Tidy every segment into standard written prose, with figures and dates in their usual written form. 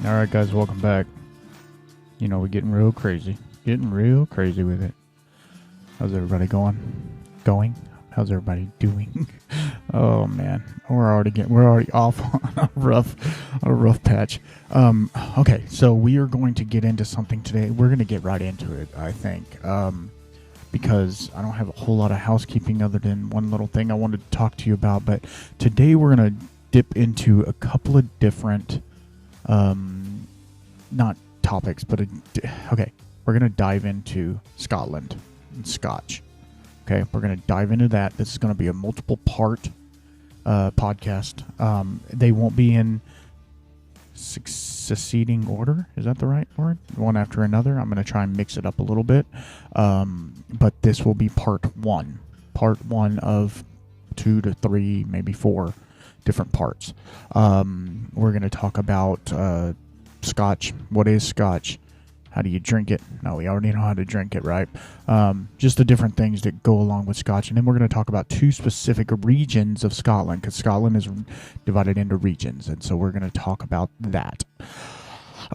All right, guys, welcome back. You know, we're getting real crazy with it. How's everybody going? How's everybody doing? Oh man, we're already off on a rough patch. Okay, so we are going to get into something today. We're going to get right into it, I think, because I don't have a whole lot of housekeeping other than one little thing I wanted to talk to you about. But today we're going to dip into a couple of different, not topics, but okay, we're going to dive into Scotland and Scotch. Okay, we're going to dive into that. This is going to be a multiple part podcast. They won't be in succeeding order. Is that the right word? One after another. I'm going to try and mix it up a little bit. But this will be part one. Part one of 2 to 3, maybe 4 different parts. We're going to talk about Scotch. What is Scotch? How do you drink it? No, we already know how to drink it, right? Just the different things that go along with Scotch. And then we're going to talk about 2 specific regions of Scotland, because Scotland is divided into regions. And so we're going to talk about that.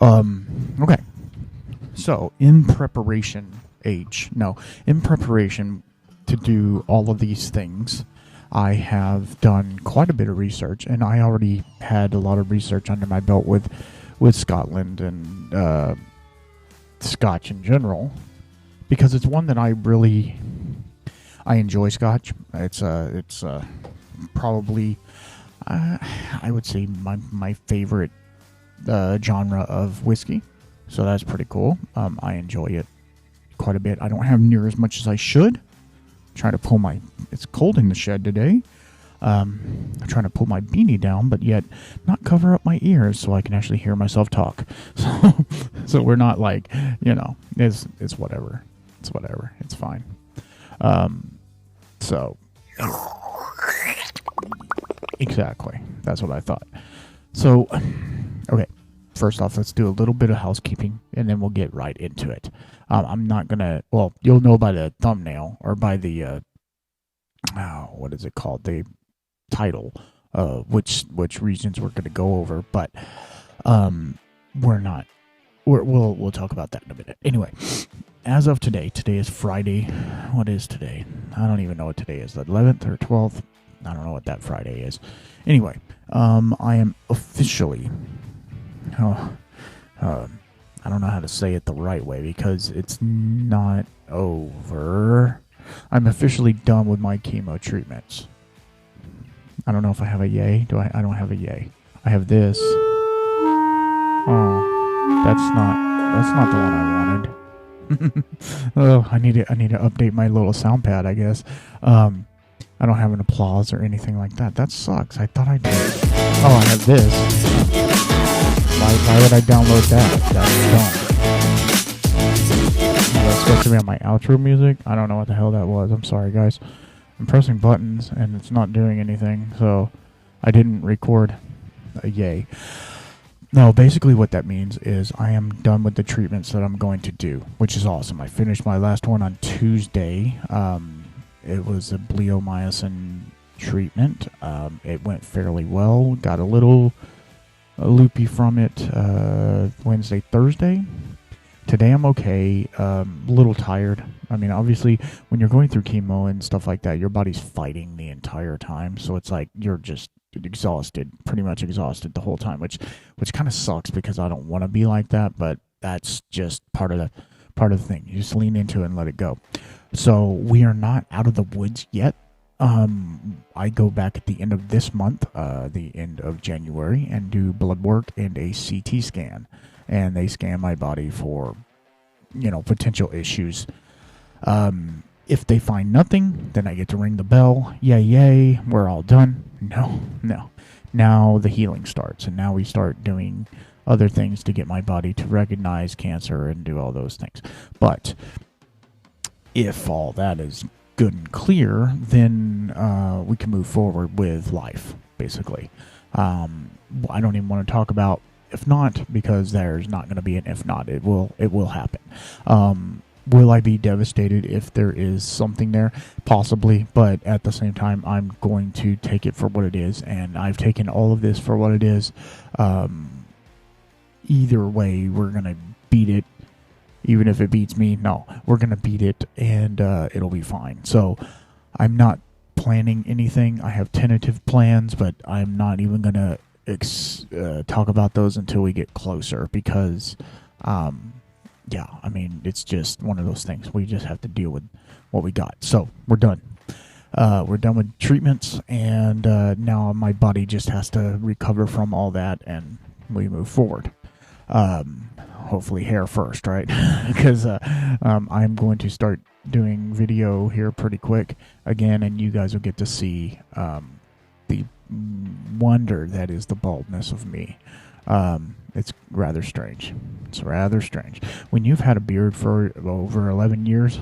Okay. So, in preparation to do all of these things, I have done quite a bit of research. And I already had a lot of research under my belt with Scotland and Scotch in general, because it's one that I enjoy. Scotch. It's probably I would say my favorite genre of whiskey, so that's pretty cool. I enjoy it quite a bit. I don't have near as much as I should. Trying to pull it's cold in the shed today. I'm trying to pull my beanie down, but yet not cover up my ears so I can actually hear myself talk. So we're not like, it's whatever. It's whatever. It's fine. So exactly. That's what I thought. So, okay. First off, let's do a little bit of housekeeping, and then we'll get right into it. I'm not gonna. Well, you'll know by the thumbnail or by the what is it called? The title, which regions we're going to go over, but we're not. We'll talk about that in a minute. Anyway, as of today is Friday. What is today? I don't even know what today is. The 11th or 12th? I don't know what that Friday is. Anyway, I am officially. I don't know how to say it the right way because it's not over. I'm officially done with my chemo treatments. I don't know if I have a yay. I don't have a yay. I have this. Oh, that's not the one I wanted. Oh, I need to update my little sound pad, I guess. I don't have an applause or anything like that. That sucks. I thought I did. Oh, I have this. Why would I download that? That's dumb. That's supposed to be on my outro music. I don't know what the hell that was. I'm sorry, guys. I'm pressing buttons and it's not doing anything, so I didn't record a yay. No, basically what that means is I am done with the treatments that I'm going to do, which is awesome. I finished my last one on Tuesday. It was a bleomycin treatment. It went fairly well. Got a little loopy from it Wednesday, Thursday. Today I'm okay. A little tired. I mean, obviously, when you're going through chemo and stuff like that, your body's fighting the entire time. So it's like you're just exhausted, pretty much exhausted the whole time, which kind of sucks because I don't want to be like that. But that's just part of the thing. You just lean into it and let it go. So we are not out of the woods yet. I go back at the end of this month, the end of January, and do blood work and a CT scan. And they scan my body for, potential issues. If they find nothing, then I get to ring the bell. Yay, we're all done. No. Now the healing starts, and now we start doing other things to get my body to recognize cancer and do all those things. But if all that is good and clear, then we can move forward with life, basically. I don't even want to talk about if not, because there's not going to be an if not. It will happen. Will I be devastated if there is something there? Possibly, but at the same time, I'm going to take it for what it is, and I've taken all of this for what it is. either way, we're going to beat it. Even if it beats me, no, we're going to beat it, and it'll be fine. So I'm not planning anything. I have tentative plans, but I'm not even going to talk about those until we get closer because, yeah, I mean, it's just one of those things. We just have to deal with what we got. So we're done. We're done with treatments, and now my body just has to recover from all that, and we move forward. Hopefully hair first, right? Because I'm going to start doing video here pretty quick again, and you guys will get to see the wonder that is the baldness of me. It's rather strange. It's rather strange. When you've had a beard for over 11 years,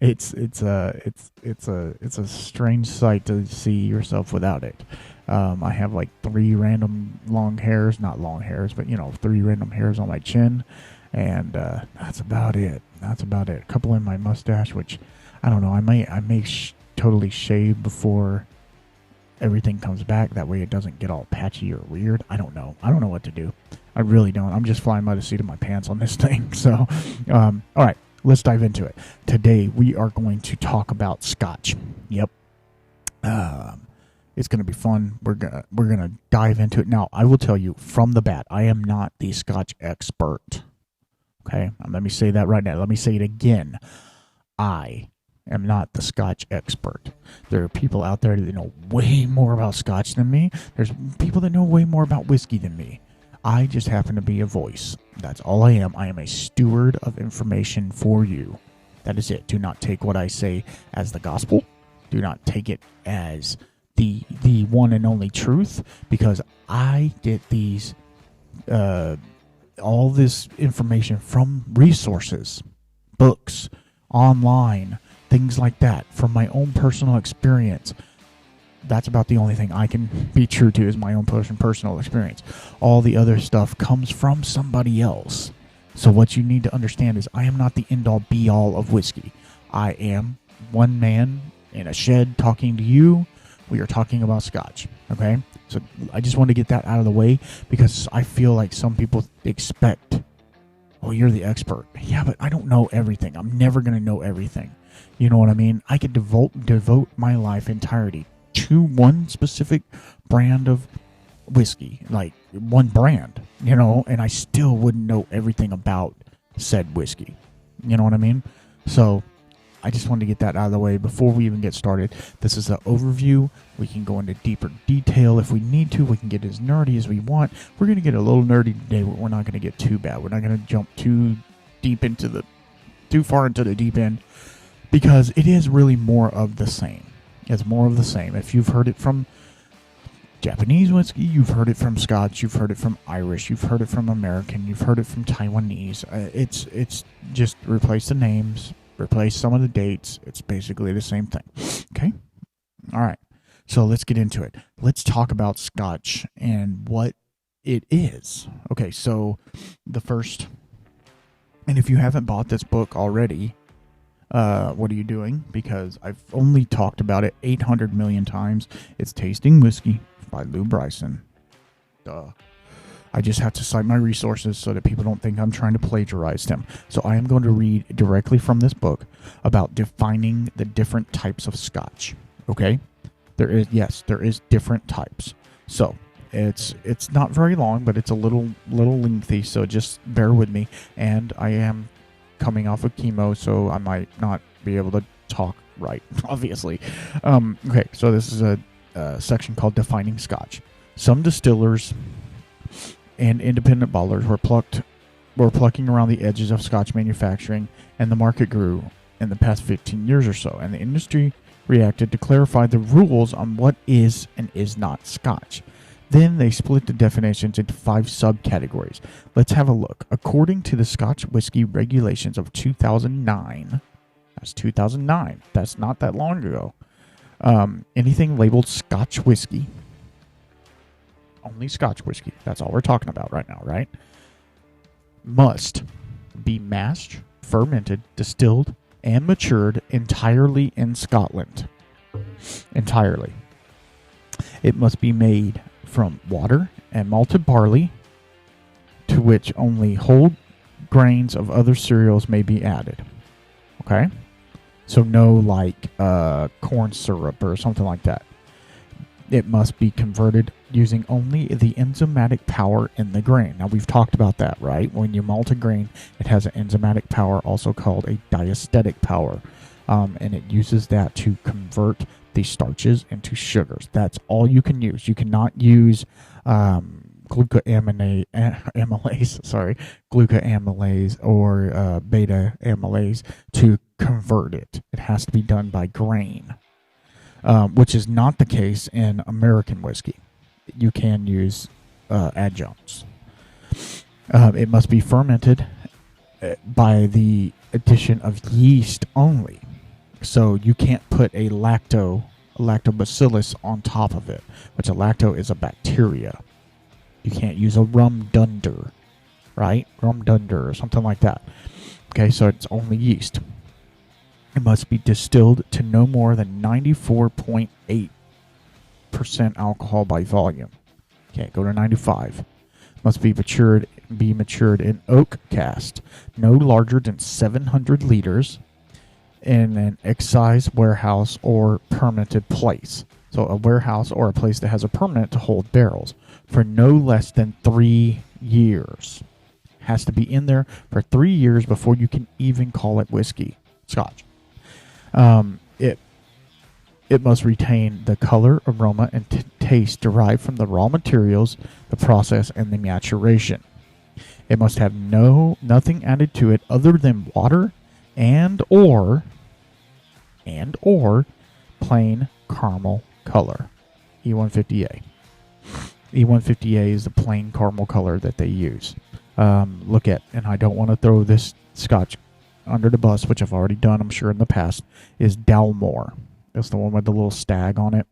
it's a strange sight to see yourself without it. I have like 3 random long hairs, not long hairs, but 3 random hairs on my chin, and that's about it. That's about it. A couple in my mustache, which I don't know. I may totally shave before everything comes back. That way it doesn't get all patchy or weird. I don't know. I don't know what to do. I really don't. I'm just flying by the seat of my pants on this thing. So, all right. Let's dive into it. Today, we are going to talk about Scotch. Yep. It's going to be fun. We're gonna dive into it. Now, I will tell you from the bat, I am not the Scotch expert. Okay? Let me say that right now. Let me say it again. I am not the Scotch expert. There are people out there that know way more about Scotch than me. There's people that know way more about whiskey than me. I just happen to be a voice. That's all I am. I am a steward of information for you. That is it. Do not take what I say as the gospel. Do not take it as the one and only truth, because I get these all this information from resources, books, online, things like that, from my own personal experience. That's about the only thing I can be true to is my own personal experience. All the other stuff comes from somebody else. So what you need to understand is I am not the end-all be-all of whiskey. I am one man in a shed talking to you. We are talking about Scotch, okay? So I just want to get that out of the way because I feel like some people expect, oh, you're the expert. Yeah, but I don't know everything. I'm never going to know everything. You know what I mean? I could devote my life entirety to one specific brand of whiskey, like one brand, and I still wouldn't know everything about said whiskey. You know what I mean? So I just wanted to get that out of the way before we even get started. This is an overview. We can go into deeper detail if we need to. We can get as nerdy as we want. We're going to get a little nerdy today, but we're not going to get too bad. We're not going to jump too far into the deep end, because it is really more of the same. It's more of the same. If you've heard it from Japanese whiskey, you've heard it from Scotch, you've heard it from Irish, you've heard it from American, you've heard it from Taiwanese. It's just replace the names, replace some of the dates. It's basically the same thing. Okay? All right. So let's get into it. Let's talk about Scotch and what it is. Okay, so the first, and if you haven't bought this book already, what are you doing? Because I've only talked about it 800 million times. It's Tasting Whiskey by Lou Bryson. Duh. I just have to cite my resources so that people don't think I'm trying to plagiarize them. So I am going to read directly from this book about defining the different types of Scotch. Okay? There is different types. So it's not very long, but it's a little lengthy, so just bear with me. And I am coming off of chemo, so I might not be able to talk right, obviously. Okay, so this is a section called Defining Scotch. Some distillers and independent bottlers were plucking around the edges of Scotch manufacturing, and the market grew in the past 15 years or so, and the industry reacted to clarify the rules on what is and is not Scotch. Then they split the definitions into 5 subcategories. Let's have a look. According to the Scotch Whiskey Regulations of 2009, that's 2009, that's not that long ago, anything labeled Scotch whiskey, only Scotch whiskey, that's all we're talking about right now, right? Must be mashed, fermented, distilled, and matured entirely in Scotland. Entirely. It must be made from water and malted barley, to which only whole grains of other cereals may be added. Okay? So no like corn syrup or something like that. It must be converted using only the enzymatic power in the grain. Now, we've talked about that, right? When you malt a grain, it has an enzymatic power, also called a diastatic power. And it uses that to convert the starches into sugars. That's all you can use. You cannot use glucoamylase or beta amylase to convert it. It has to be done by grain. Which is not the case in American whiskey. You can use adjuncts. It must be fermented by the addition of yeast only. So you can't put a lactobacillus on top of it, which a lacto is a bacteria. You can't use a rum dunder, right? Rum dunder or something like that. Okay, so it's only yeast. It must be distilled to no more than 94.8% alcohol by volume. Can't go to 95. Must be matured in oak cask, no larger than 700 liters, in an excise warehouse or permitted place. So a warehouse or a place that has a permit to hold barrels for no less than 3 years. Has to be in there for 3 years before you can even call it whiskey, Scotch. It must retain the color, aroma, and taste derived from the raw materials, the process, and the maturation. It must have nothing added to it other than water and or plain caramel color. E150A. E150A is the plain caramel color that they use. Look at, and I don't want to throw this Scotch under the bus, which I've already done, I'm sure, in the past, is Dalmore. That's the one with the little stag on it.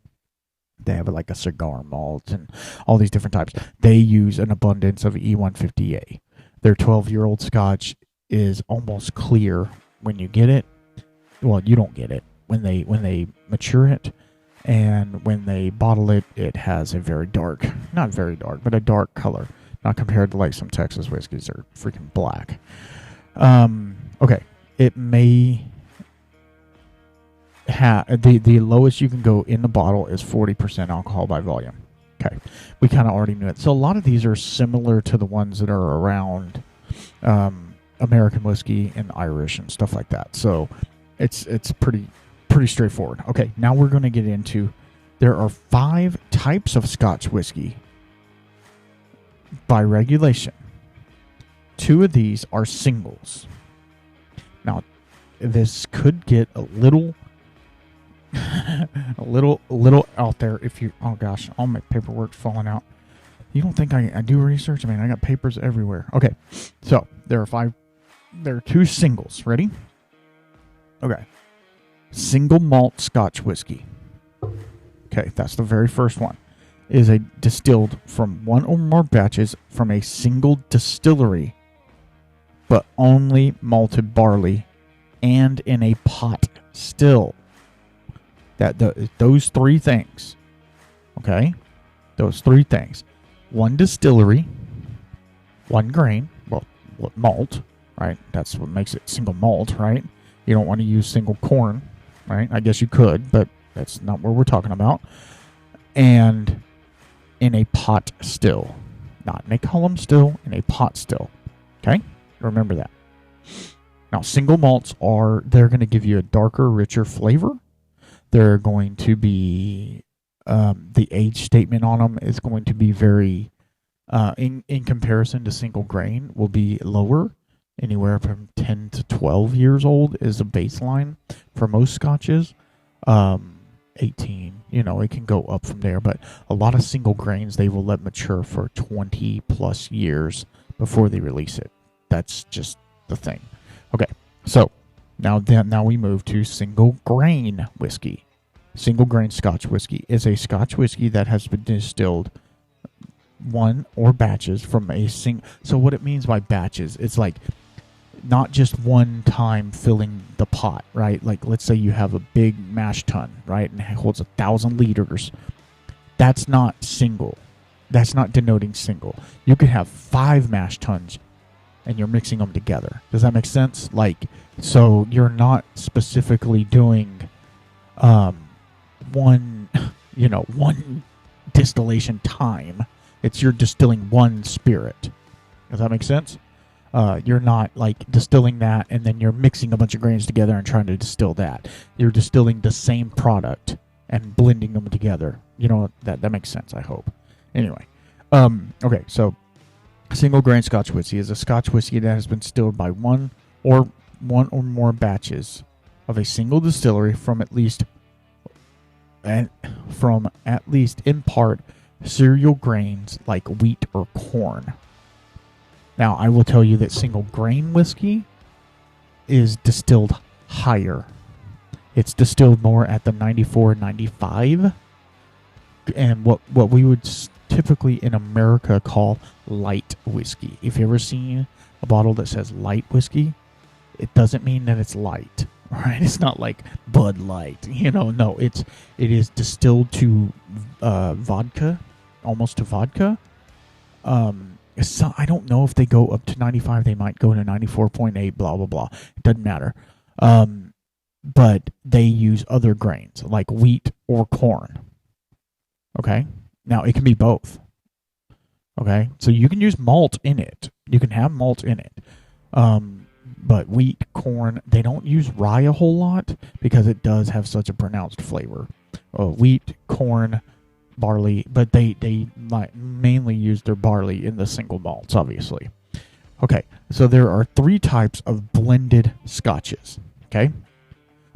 They have like a cigar malt and all these different types. They use an abundance of E150A. Their 12-year-old Scotch is almost clear when you get it. Well, you don't get it. When they mature it and when they bottle it, it has a very dark, not very dark, but a dark color. Not compared to like some Texas whiskeys that are freaking black. Okay, it may have the lowest you can go in the bottle is 40% alcohol by volume. Okay, we kind of already knew it. So a lot of these are similar to the ones that are around American whiskey and Irish and stuff like that. So it's pretty straightforward. Okay, now we're going to get into, there are 5 types of Scotch whiskey by regulation. 2 of these are singles. Now, this could get a little out there if you, oh gosh, all my paperwork's falling out. You don't think I do research? I mean, I got papers everywhere. Okay, so there are 2 singles. Ready? Okay. Single malt Scotch whiskey. Okay, that's the very first one. Is a distilled from 1 or more batches from a single distillery, but only malted barley and in a pot still. Those 3 things. Okay? Those 3 things. 1 distillery, 1 grain, well, malt, right? That's what makes it single malt, right? You don't want to use single corn, right? I guess you could, but that's not what we're talking about. And in a pot still. Not in a column still, in a pot still. Okay? Remember that. Now, single malts they're going to give you a darker, richer flavor. They're going to be, the age statement on them is going to be very, in comparison to single grain, will be lower. Anywhere from 10 to 12 years old is the baseline for most Scotches. 18, it can go up from there. But a lot of single grains, they will let mature for 20 plus years before they release it. That's just the thing. Okay, so now we move to single grain whiskey. Single grain Scotch whiskey is a Scotch whiskey that has been distilled 1 or batches from a single. So what it means by batches, it's like not just one time filling the pot, right? Like let's say you have a big mash tun, right, and it holds 1,000 liters. That's not single. That's not denoting single. You could have 5 mash tuns and you're mixing them together. Does that make sense? Like, so you're not specifically doing one distillation time. You're distilling one spirit. Does that make sense? You're not like distilling that and then you're mixing a bunch of grains together and trying to distill that. You're distilling the same product and blending them together. You know, that makes sense, I hope. Anyway, okay, so single grain Scotch whiskey is a Scotch whiskey that has been distilled by one or more batches of a single distillery from at least in part cereal grains like wheat or corn. Now, I will tell you that single grain whiskey is distilled higher. It's distilled more at the 94, 95, and what we would typically in America call light whiskey. If you've ever seen a bottle that says light whiskey, it doesn't mean that it's light, right? It's not like Bud Light, no, it is distilled to vodka, almost to vodka. So I don't know if they go up to 95, they might go to 94.8, blah, blah, blah. It doesn't matter. But they use other grains like wheat or corn. Okay? Now, it can be both. Okay? So you can use malt in it. You can have malt in it. But wheat, corn, they don't use rye a whole lot because it does have such a pronounced flavor. Wheat, corn, barley, but they mainly use their barley in the single malts, obviously. Okay, so there are 3 types of blended scotches. Okay?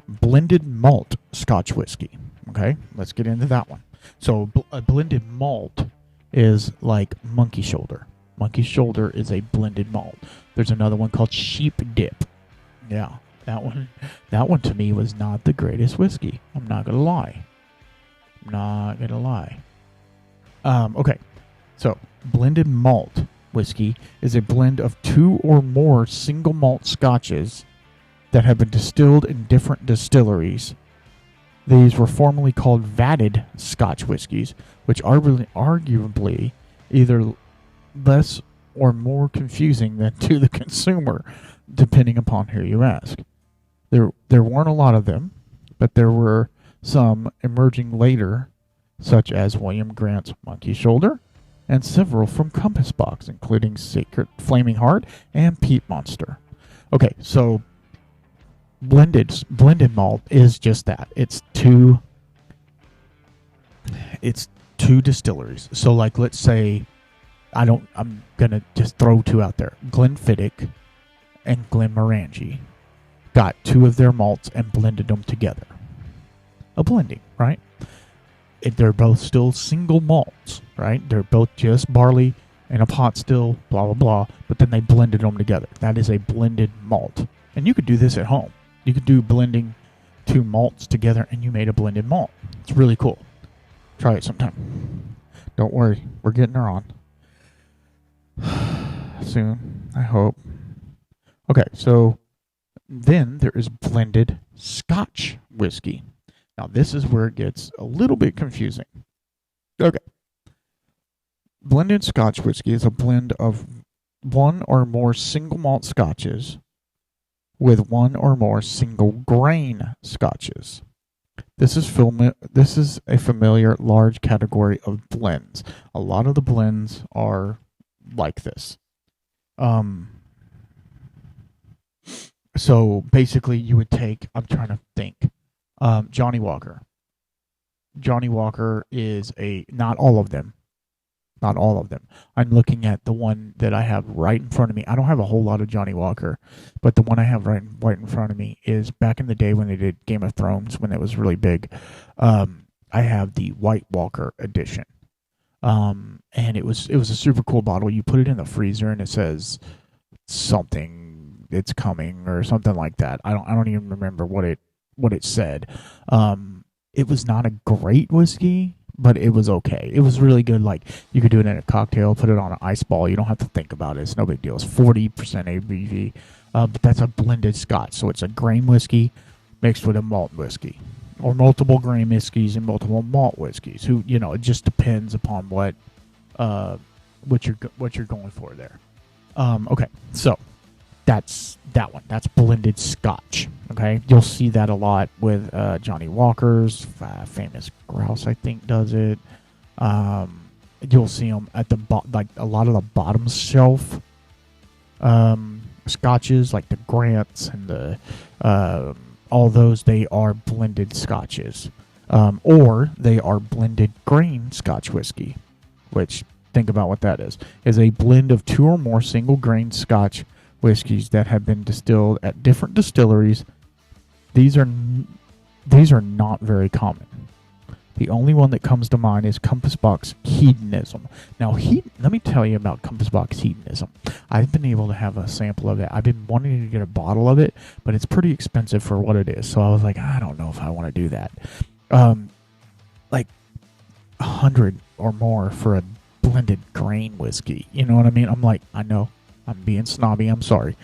Blended malt Scotch whiskey. Okay? Let's get into that one. So a blended malt is like Monkey Shoulder. Monkey Shoulder is a blended malt. There's another one called Sheep Dip. Yeah, that one to me was not the greatest whiskey. I'm not gonna lie. Okay, so blended malt whiskey is a blend of 2 or more single malt scotches that have been distilled in different distilleries. These were formerly called vatted Scotch whiskies, which are arguably either less or more confusing than to the consumer, depending upon who you ask. There weren't a lot of them, but there were some emerging later, such as William Grant's Monkey Shoulder, and several from Compass Box, including Sacred Flaming Heart and Peat Monster. Okay, so blended malt is just that. It's two distilleries. So like, let's say I'm gonna just throw 2 out there. Glenfiddich and Glenmorangie got 2 of their malts and blended them together. A blending, right? They're both still single malts, right? They're both just barley and a pot still, blah, blah, blah. But then they blended them together. That is a blended malt. And you could do this at home. You could do blending 2 malts together and you made a blended malt. It's really cool. Try it sometime. Don't worry. We're getting her on. Soon, I hope. Okay, so then there is blended Scotch whiskey. Now, this is where it gets a little bit confusing. Okay. Blended Scotch whiskey is a blend of 1 or more single malt scotches with 1 or more single grain scotches. This is a familiar large category of blends. A lot of the blends are like this. So basically you would take, I'm trying to think, Johnny Walker. Johnny Walker is not all of them. I'm looking at the one that I have right in front of me. I don't have a whole lot of Johnny Walker, but the one I have right in front of me is back in the day when they did Game of Thrones, when it was really big. I have the White Walker edition. And it was a super cool bottle. You put it in the freezer and it says something, it's coming or something like that. I don't even remember what it said. It was not a great whiskey, but it was okay. It was really good. Like, you could do it in a cocktail, put it on an ice ball. You don't have to think about it. It's no big deal. It's 40% ABV, but that's a blended Scotch. So it's a grain whiskey mixed with a malt whiskey, or multiple grain whiskeys and multiple malt whiskeys. It just depends upon what what you're going for there. Okay, so that's that one. That's blended Scotch. Okay, you'll see that a lot with Johnny Walker's Famous Grouse, I think, does it. You'll see them at like a lot of the bottom shelf scotches, like the Grants and the all those. They are blended scotches, or they are blended grain Scotch whiskey, which, think about what that is a blend of 2 or more single grain Scotch whiskeys that have been distilled at different distilleries. These are not very common. The only one that comes to mind is Compass Box Hedonism. Now, let me tell you about Compass Box Hedonism. I've been able to have a sample of it. I've been wanting to get a bottle of it, but it's pretty expensive for what it is. So I was like, I don't know if I want to do that. Like $100 or more for a blended grain whiskey. You know what I mean? I'm like, I know, I'm being snobby. I'm sorry.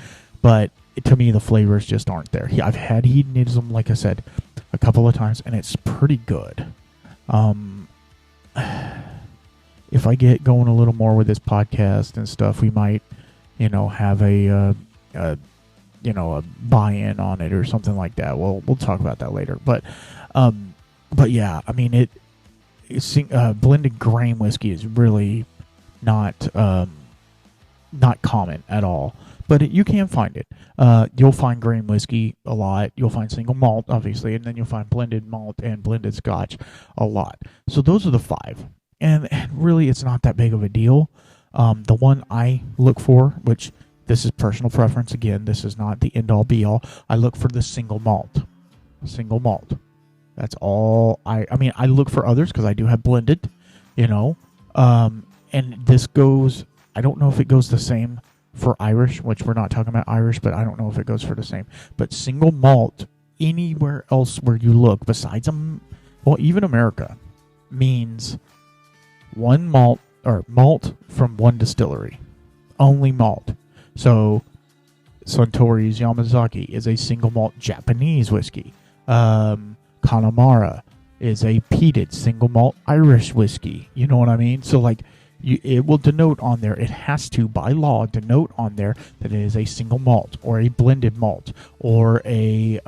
But to me, the flavors just aren't there. I've had Hedonism, like I said, a couple of times, and it's pretty good. If I get going a little more with this podcast and stuff, we might, have a buy-in on it or something like that. We'll talk about that later. But yeah, I mean, blended grain whiskey is really not common at all. But you can find it. You'll find grain whiskey a lot. You'll find single malt, obviously, and then you'll find blended malt and blended Scotch a lot. So those are the 5. And really, it's not that big of a deal. The one I look for, which this is personal preference, again, this is not the end-all, be-all. I look for the single malt. Single malt. That's all. I mean, I look for others because I do have blended, and this goes, I don't know if it goes the same for Irish, which we're not talking about Irish, but I don't know if it goes for the same. But single malt, anywhere else where you look, besides even America, means one malt, or malt from one distillery. Only malt. So Suntory's Yamazaki is a single malt Japanese whiskey. Connemara is a peated single malt Irish whiskey. You know what I mean? So like, it will denote on there, it has to, by law, denote on there that it is a single malt or a blended malt or I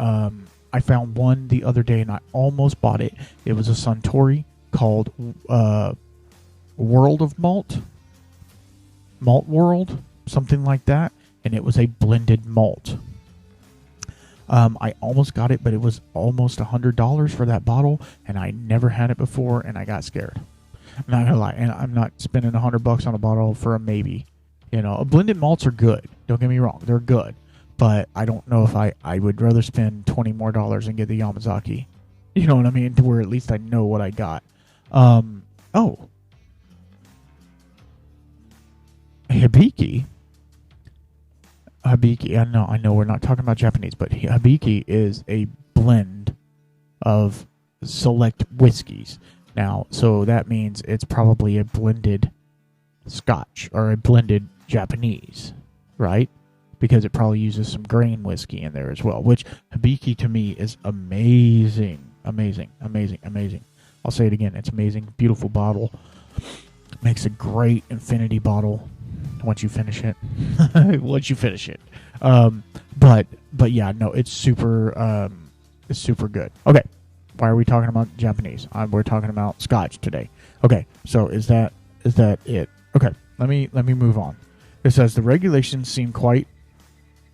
found one the other day and I almost bought it. It was a Suntory called World of Malt World, something like that, and it was a blended malt. I almost got it, but it was almost $100 for that bottle, and I never had it before, and I got scared. I'm not gonna lie, and I'm not spending $100 on a bottle for a maybe. Blended malts are good. Don't get me wrong, they're good, but I don't know if I would rather spend $20 more and get the Yamazaki. You know what I mean? To where at least I know what I got. Hibiki. I know we're not talking about Japanese, but Hibiki is a blend of select whiskeys. Now, so that means it's probably a blended Scotch or a blended Japanese, right? Because it probably uses some grain whiskey in there as well, which Hibiki to me is amazing. Amazing, amazing, amazing. I'll say it again. It's amazing. Beautiful bottle. Makes a great infinity bottle once you finish it. But yeah, no, it's super good. Okay. Why are we talking about Japanese? We're talking about Scotch today. Okay, so is that it? Okay, let me move on. It says the regulations seem quite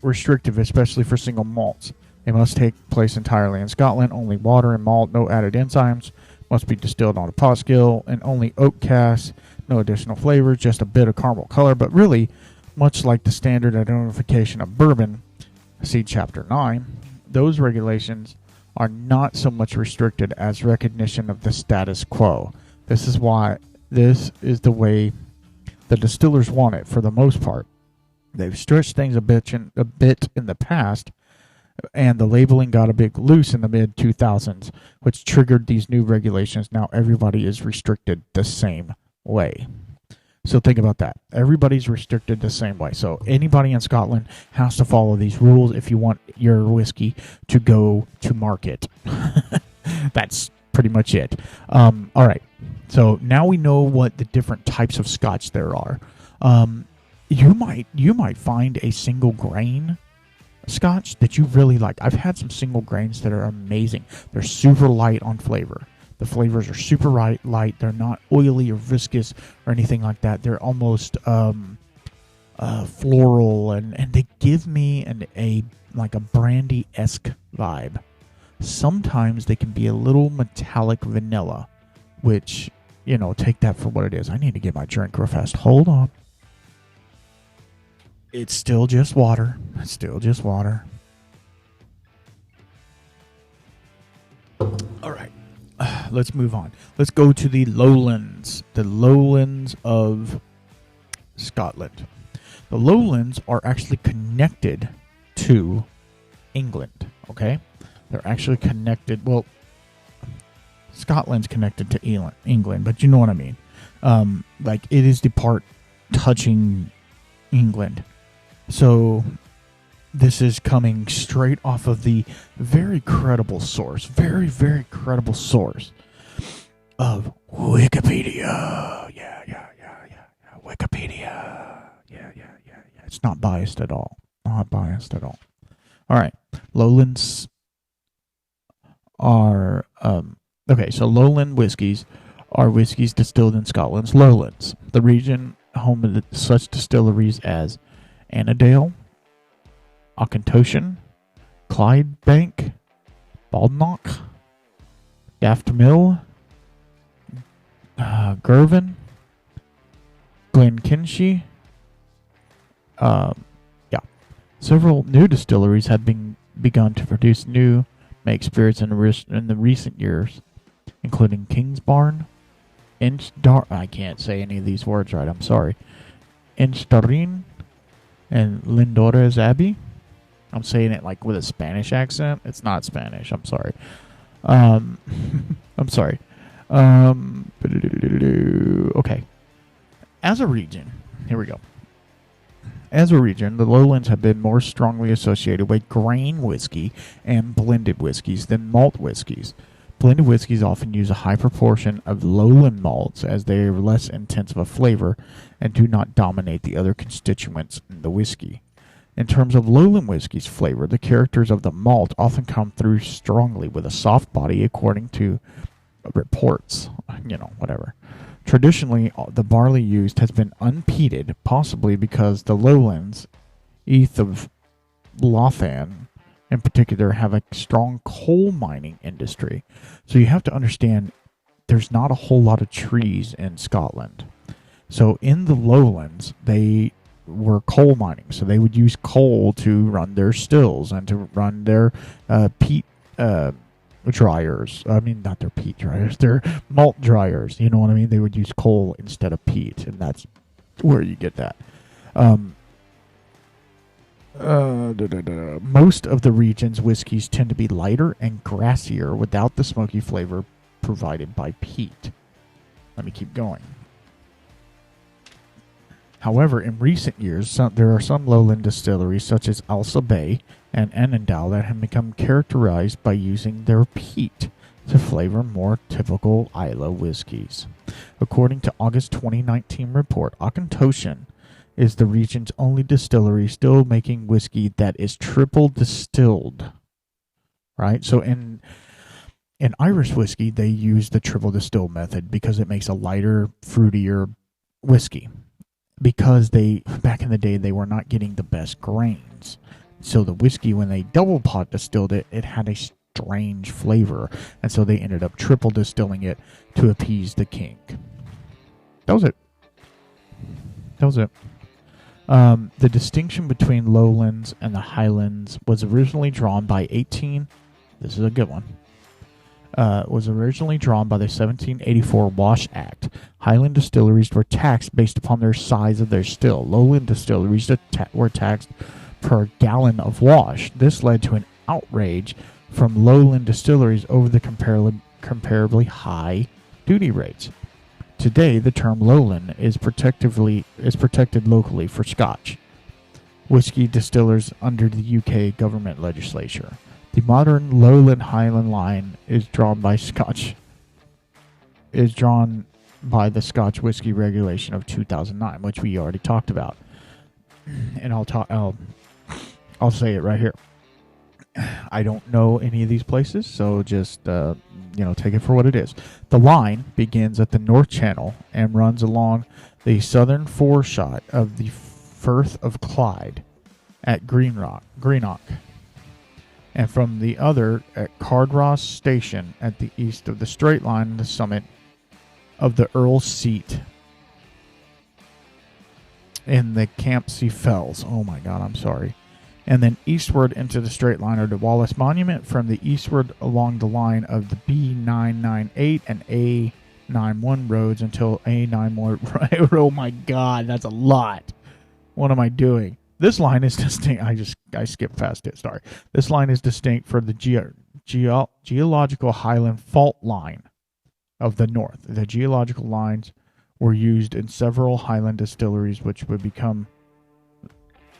restrictive, especially for single malts. They must take place entirely in Scotland. Only water and malt, no added enzymes. Must be distilled on a pot still, and only oak casks. No additional flavors, just a bit of caramel color. But really, much like the standard identification of bourbon, see Chapter 9. Those regulations are not so much restricted as recognition of the status quo. This is the way the distillers want it for the most part. They've stretched things a bit in the past, and the labeling got a bit loose in the mid-2000s, which triggered these new regulations. Now everybody is restricted the same way. So think about that. Everybody's restricted the same way. So anybody in Scotland has to follow these rules if you want your whiskey to go to market. That's pretty much it. All right. So now we know what the different types of Scotch there are. You might find a single grain Scotch that you really like. I've had some single grains that are amazing. They're super light on flavor. The flavors are super light. They're not oily or viscous or anything like that. They're almost floral, and they give me a brandy-esque vibe. Sometimes they can be a little metallic vanilla, which, take that for what it is. I need to get my drink real fast. Hold on. It's still just water. All right. Let's move on. Let's go to the Lowlands. The Lowlands of Scotland. The Lowlands are actually connected to England, okay? They're actually connected. Well, Scotland's connected to England, but you know what I mean. It is the part touching England. So this is coming straight off of the very credible source of Wikipedia. Yeah. Wikipedia. Yeah. It's not biased at all. All right. Lowlands are okay. So lowland whiskeys are whiskeys distilled in Scotland's lowlands, the region home of such distilleries as Annandale, Auchentoshan, Clydebank, Baldock, Daftmill, Girvan, Glenkinchie. Several new distilleries have begun to produce new make spirits in the recent years, including Kingsbarn, I can't say any of these words right, I'm sorry. Inchdarin and Lindores Abbey. I'm saying it like with a Spanish accent. It's not Spanish, I'm sorry. I'm sorry. Okay. As a region, here we go. As a region, the Lowlands have been more strongly associated with grain whiskey and blended whiskeys than malt whiskeys. Blended whiskeys often use a high proportion of lowland malts as they are less intense of a flavor and do not dominate the other constituents in the whiskey. In terms of lowland whiskey's flavor, the characters of the malt often come through strongly with a soft body according to reports, whatever. Traditionally, the barley used has been unpeated, possibly because the lowlands, east of Lothian in particular, have a strong coal mining industry. So you have to understand there's not a whole lot of trees in Scotland. So in the lowlands, they were coal mining. So they would use coal to run their stills and to run their peat dryers. I mean, not their peat dryers, their malt dryers. You know what I mean? They would use coal instead of peat, and that's where you get that. Most of the region's whiskeys tend to be lighter and grassier without the smoky flavor provided by peat. Let me keep going. However, in recent years, there are some lowland distilleries such as Ailsa Bay and Annandale that have become characterized by using their peat to flavor more typical Islay whiskeys. According to August 2019 report, Auchentoshan is the region's only distillery still making whiskey that is triple distilled. Right? So in Irish whiskey, they use the triple distill method because it makes a lighter, fruitier whiskey. Because back in the day, they were not getting the best grains. So the whiskey, when they double pot distilled it, it had a strange flavor. And so they ended up triple distilling it to appease the king. That was it. The distinction between lowlands and the highlands was originally drawn by this is a good one. Was originally drawn by the 1784 Wash Act. Highland distilleries were taxed based upon their size of their still. Lowland distilleries were taxed per gallon of wash. This led to an outrage from lowland distilleries over the comparably high duty rates. Today, the term lowland is protected locally for Scotch whiskey distillers under the UK government legislature. The modern Lowland Highland line is drawn by the Scotch Whiskey Regulation of 2009, which we already talked about. And I'll say it right here. I don't know any of these places, so just take it for what it is. The line begins at the North Channel and runs along the southern foreshore of the Firth of Clyde at Greenock, and from the other at Cardross Station at the east of the straight line and the summit of the Earl's Seat in the Campsie Fells. Oh my God, I'm sorry. And then eastward into the straight line of the Wallace Monument, from the eastward along the line of the B998 and A91 roads until A91. Oh my God, that's a lot. What am I doing? This line is distinct. I skipped past it. Sorry. This line is distinct for the geological highland fault line of the north. The geological lines were used in several highland distilleries, which would become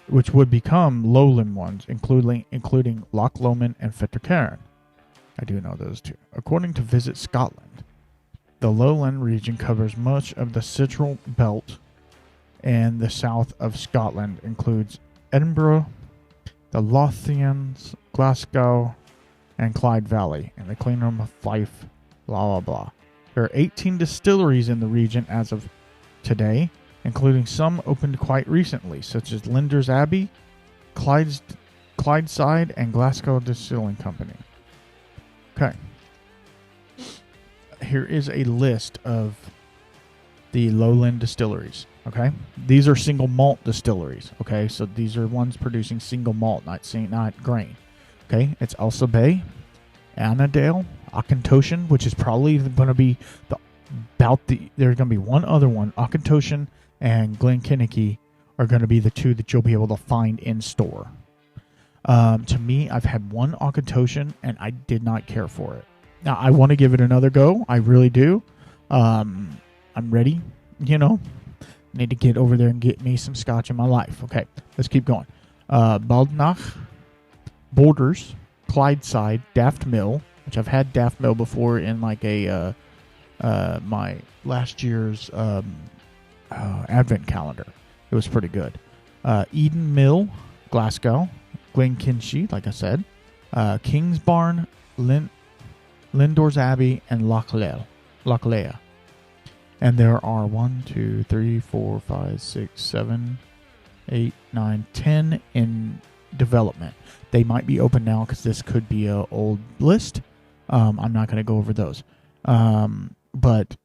lowland ones, including Loch Lomond and Fettercairn. I do know those two. According to Visit Scotland, the lowland region covers much of the Central Belt, and the south of Scotland includes Edinburgh, the Lothians, Glasgow, and Clyde Valley, and the Kingdom of Fife, blah, blah, blah. There are 18 distilleries in the region as of today, including some opened quite recently, such as Linder's Abbey, Clydeside, and Glasgow Distilling Company. Okay. Here is a list of the lowland distilleries. Okay, these are single malt distilleries. Okay, so these are ones producing single malt, not grain. Okay, it's Elsa Bay, Annandale, Auchentoshan, which is probably going to be there's going to be one other one. Auchentoshan and Glenkinnicky are going to be the two that you'll be able to find in store. To me, I've had one Auchentoshan and I did not care for it. Now I want to give it another go. I really do. I'm ready. Need to get over there and get me some scotch in my life. Okay, let's keep going. Baldnach, Borders, Clydeside, Daft Mill, which I've had Daft Mill before in like a my last year's advent calendar. It was pretty good. Eden Mill, Glasgow, Glenkinchie, like I said, Kingsbarn, Lindor's Abbey, and Lochlea. And there are 1, 2, 3, 4, 5, 6, 7, 8, 9, 10 in development. They might be open now because this could be an old list. I'm not going to go over those. But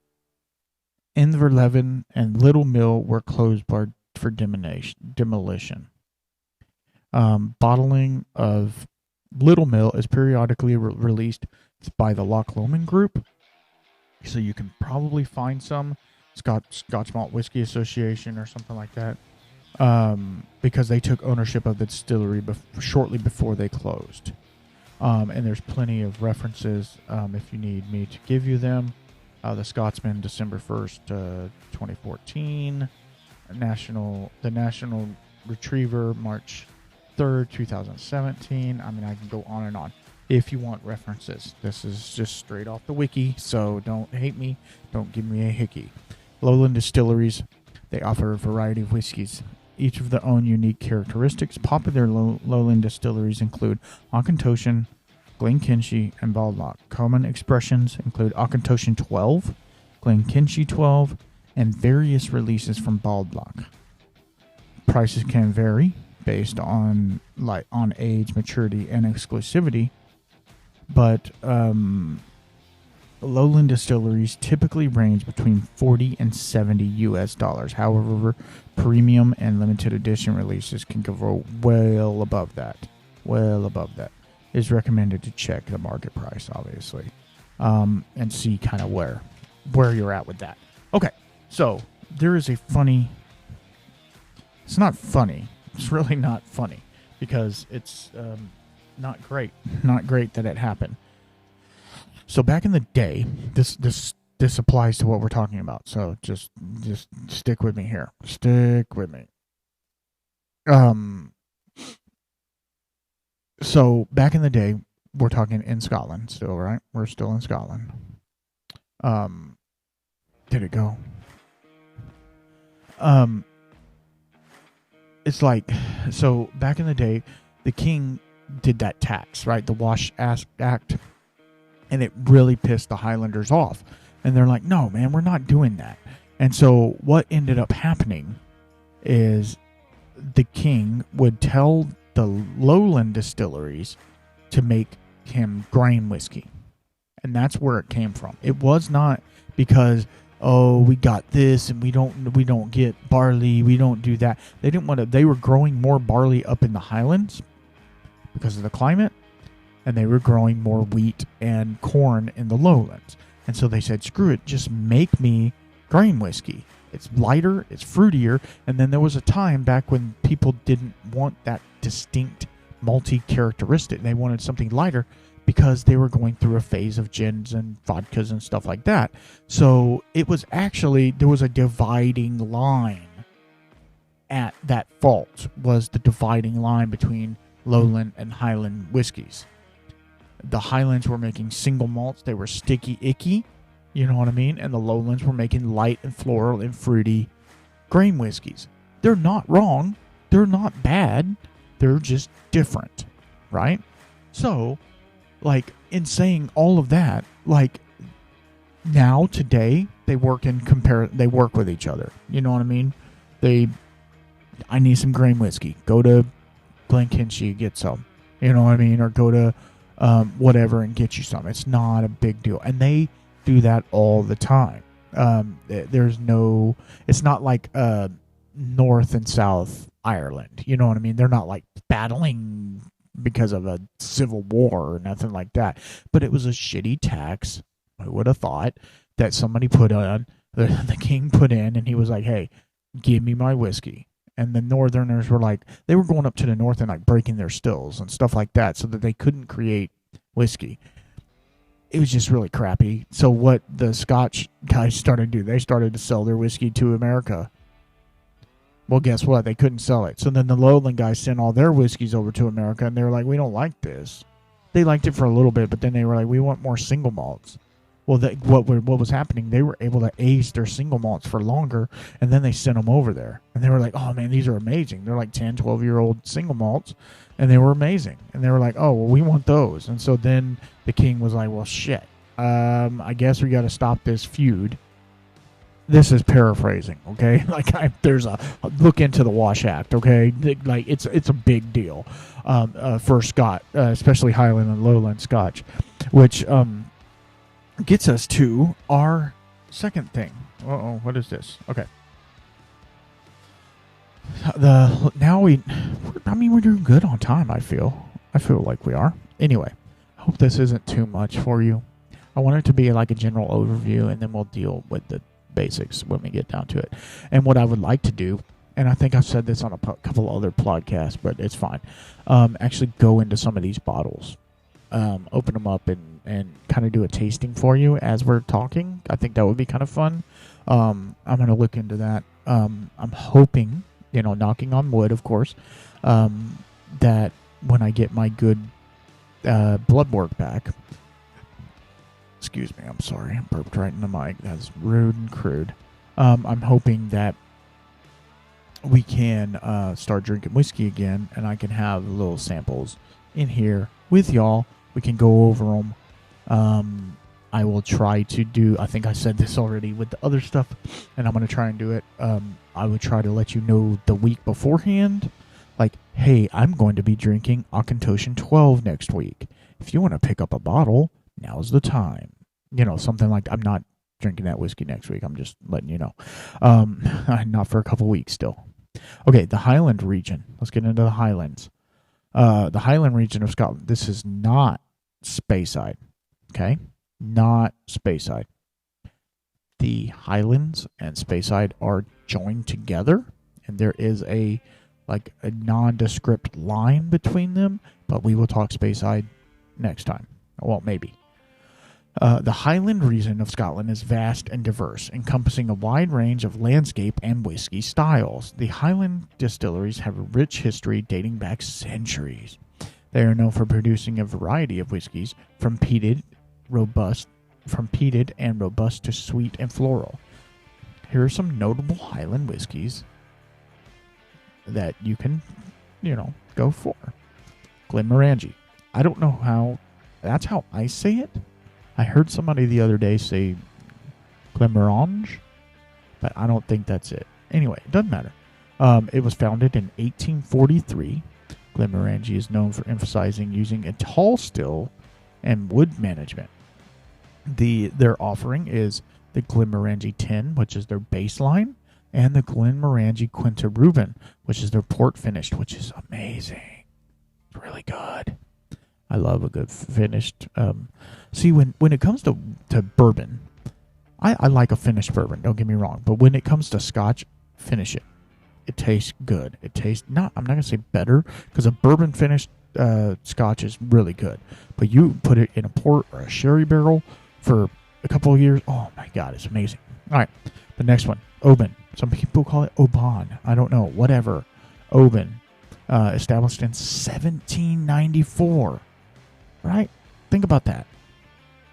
Inverleven and Little Mill were closed for demolition. Bottling of Little Mill is periodically released by the Loch Lomond Group. So you can probably find some Scotch Malt Whiskey Association or something like that, because they took ownership of the distillery shortly before they closed. And there's plenty of references if you need me to give you them. The Scotsman, December 1st, 2014. The National Retriever, March 3rd, 2017. I mean, I can go on and on. If you want references, this is just straight off the wiki, so don't hate me, don't give me a hickey. Lowland Distilleries, they offer a variety of whiskeys, each of their own unique characteristics. Popular lowland distilleries include Auchentoshan, Glenkinchie, and Baldnach. Common expressions include Auchentoshan 12, Glenkinchie 12, and various releases from Baldnach. Prices can vary based on age, maturity, and exclusivity. But lowland distilleries typically range between $40 and $70 US. However, premium and limited edition releases can go well above that. It is recommended to check the market price, obviously, and see kind of where you're at with that. Okay, so there is a funny. It's not funny. It's really not funny because it's not great that it happened. So back in the day, this applies to what we're talking about. So just stick with me here. Stick with me. So back in the day, we're talking in Scotland still, right? We're still in Scotland. did it go? It's like, so back in the day, the king did that tax, right? The Wash Act. And it really pissed the Highlanders off. And they're like, no, man, we're not doing that. And so what ended up happening is the king would tell the lowland distilleries to make him grain whiskey. And that's where it came from. It was not because, oh, we got this and we don't get barley, we don't do that. They didn't want to. They were growing more barley up in the Highlands because of the climate, and they were growing more wheat and corn in the lowlands. And so they said, screw it, just make me grain whiskey. It's lighter, it's fruitier. And then there was a time back when people didn't want that distinct malty characteristic. They wanted something lighter because they were going through a phase of gins and vodkas and stuff like that. So it was actually, there was a dividing line at that fault, was the dividing line between lowland and highland whiskeys. The Highlands were making single malts. They were sticky, icky. You know what I mean? And the Lowlands were making light and floral and fruity grain whiskeys. They're not wrong. They're not bad. They're just different. Right? So, like, in saying all of that, like, now, today, they work with each other. You know what I mean? I need some grain whiskey. Go to Glenkinchie, get some. You know what I mean? Or go to whatever and get you some. It's not a big deal. And they do that all the time. It's not like North and South Ireland. You know what I mean? They're not like battling because of a civil war or nothing like that. But it was a shitty tax, I would have thought, that somebody put on, the king put in, and he was like, hey, give me my whiskey. And the Northerners were like, they were going up to the north and like breaking their stills and stuff like that so that they couldn't create whiskey. It was just really crappy. So what the Scotch guys started to do, they started to sell their whiskey to America. Well, guess what? They couldn't sell it. So then the Lowland guys sent all their whiskeys over to America, and they were like, we don't like this. They liked it for a little bit, but then they were like, we want more single malts. Well, what was happening, they were able to age their single malts for longer, and then they sent them over there. And they were like, oh, man, these are amazing. They're like 10, 12-year-old single malts, and they were amazing. And they were like, oh, well, we want those. And so then the king was like, well, shit, I guess we got to stop this feud. This is paraphrasing, okay? Like, there's a look into the Wash Act, okay? Like, it's a big deal for Scott, especially Highland and Lowland Scotch, which gets us to our second thing. What is this? Okay. We're doing good on time, I feel like we are. Anyway, I hope this isn't too much for you. I want it to be like a general overview, and then we'll deal with the basics when we get down to it. And what I would like to do, and I think I've said this on a couple other podcasts, but it's fine, actually go into some of these bottles. Open them up and kind of do a tasting for you as we're talking. I think that would be kind of fun. I'm going to look into that. I'm hoping, knocking on wood, of course, that when I get my good blood work back, excuse me, I'm sorry, I burped right in the mic. That's rude and crude. I'm hoping that we can start drinking whiskey again, and I can have little samples in here with y'all. We can go over them. I will try to do, I think I said this already with the other stuff, and I'm going to try and do it. I would try to let you know the week beforehand, like, hey, I'm going to be drinking Auchentoshan 12 next week. If you want to pick up a bottle, now's the time. Something like, I'm not drinking that whiskey next week. I'm just letting you know. Not for a couple weeks still. Okay, the Highland region. Let's get into the Highlands. The Highland region of Scotland. This is not Speyside. Okay? Not Speyside. The Highlands and Speyside are joined together, and there is a nondescript line between them, but we will talk Speyside next time. Well, maybe. The Highland region of Scotland is vast and diverse, encompassing a wide range of landscape and whiskey styles. The Highland distilleries have a rich history dating back centuries. They are known for producing a variety of whiskeys, from peated and robust to sweet and floral. here are some notable Highland whiskeys that you can, go for. Glenmorangie. I don't know how. That's how I say it. I heard somebody the other day say Glenmorangie, but I don't think that's it. Anyway, it doesn't matter. It was founded in 1843. Glenmorangie is known for emphasizing using a tall still and wood management. Their offering is the Glenmorangie 10, which is their baseline, and the Glenmorangie Quinta Reuben, which is their port finished, which is amazing. It's really good. I love a good finished. See, when it comes to bourbon, I like a finished bourbon, don't get me wrong. But when it comes to Scotch, finish it. It tastes good. It tastes I'm not going to say better, because a bourbon finished Scotch is really good. But you put it in a port or a sherry barrel for a couple of years, oh my God, it's amazing. All right, the next one, Oban. Some people call it Oban. I don't know, whatever. Oban, established in 1794. Right? Think about that.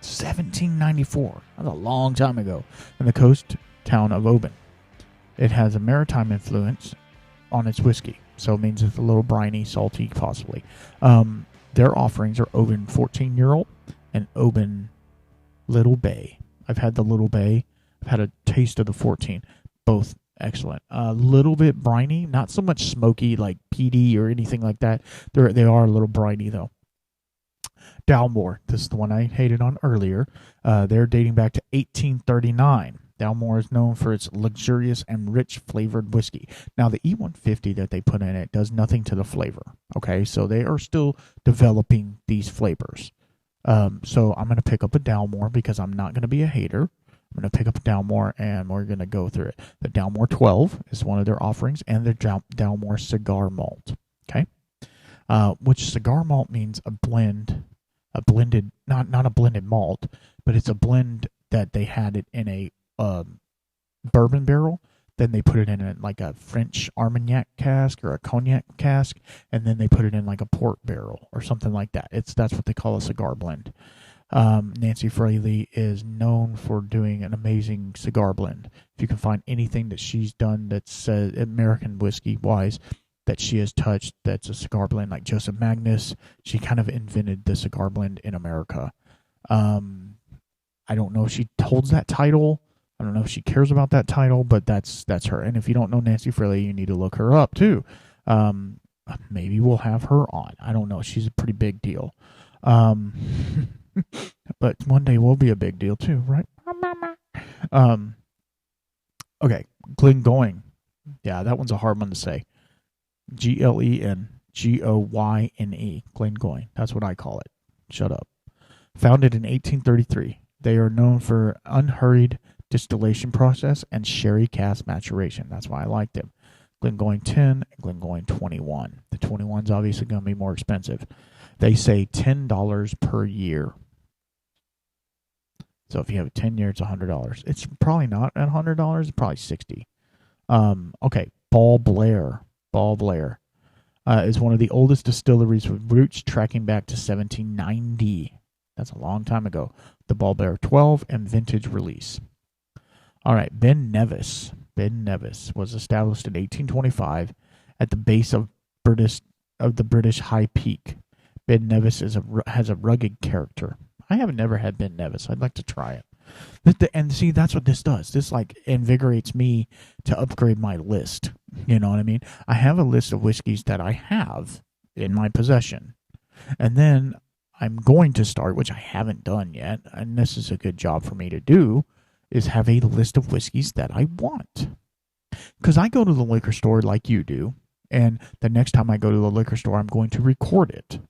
1794. That's a long time ago. In the coast town of Oban. It has a maritime influence on its whiskey. So it means it's a little briny, salty, possibly. Their offerings are Oban 14-year-old and Oban Little Bay. I've had the Little Bay. I've had a taste of the 14. Both excellent. A little bit briny. Not so much smoky like peaty or anything like that. They are a little briny, though. Dalmore. This is the one I hated on earlier. They're dating back to 1839. Dalmore is known for its luxurious and rich flavored whiskey. Now, the E150 that they put in it does nothing to the flavor. Okay, so they are still developing these flavors. So I'm going to pick up a Dalmore because I'm not going to be a hater. I'm going to pick up a Dalmore and we're going to go through it. The Dalmore 12 is one of their offerings, and the Dalmore cigar malt. Okay, which cigar malt means a blended, not a blended malt, but it's a blend that they had it in a bourbon barrel, then they put it in like a French Armagnac cask or a cognac cask, and then they put it in like a port barrel or something like that. That's what they call a cigar blend. Nancy Fraley is known for doing an amazing cigar blend. If you can find anything that she's done that's American whiskey wise that she has touched that's a cigar blend, like Joseph Magnus, she kind of invented the cigar blend in America. I don't know if she holds that title. I don't know if she cares about that title, but that's her. And if you don't know Nancy Fraley, you need to look her up too. Maybe we'll have her on. I don't know. She's a pretty big deal. But one day we'll be a big deal too, right? Okay, Glengoyne. Yeah, that one's a hard one to say. Glengoyne. Glengoyne. That's what I call it. Shut up. Founded in 1833. They are known for unhurried distillation process and sherry cask maturation. That's why I like them. Glengoyne 10 and Glengoyne 21. The 21's obviously going to be more expensive. They say $10 per year. So if you have a 10-year, it's $100. It's probably not at $100. It's probably $60. Okay, Ball Blair. Ball Blair is one of the oldest distilleries with roots tracking back to 1790. That's a long time ago. The Ball Blair 12 and vintage release. All right, Ben Nevis. Ben Nevis was established in 1825 at the base of the British High Peak. Ben Nevis has a rugged character. I have never had Ben Nevis. I'd like to try it. And see, that's what this does. This like invigorates me to upgrade my list. You know what I mean? I have a list of whiskeys that I have in my possession. And then I'm going to start, which I haven't done yet, and this is a good job for me to do, is have a list of whiskeys that I want. Because I go to the liquor store like you do, and the next time I go to the liquor store, I'm going to record it.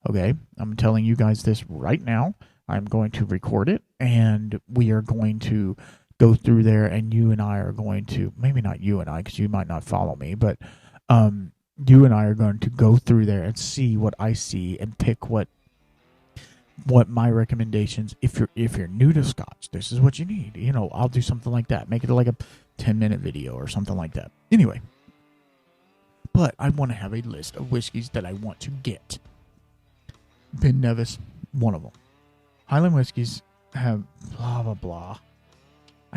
Okay? I'm telling you guys this right now. I'm going to record it, and we are going to go through there, and you and I are going to, maybe not you and I, because you might not follow me, but you and I are going to go through there and see what I see and pick what my recommendations, if you're new to Scotch, this is what you need. You know, I'll do something like that. Make it like a 10-minute video or something like that. Anyway, but I want to have a list of whiskeys that I want to get. Ben Nevis, one of them. Highland whiskeys have blah, blah, blah.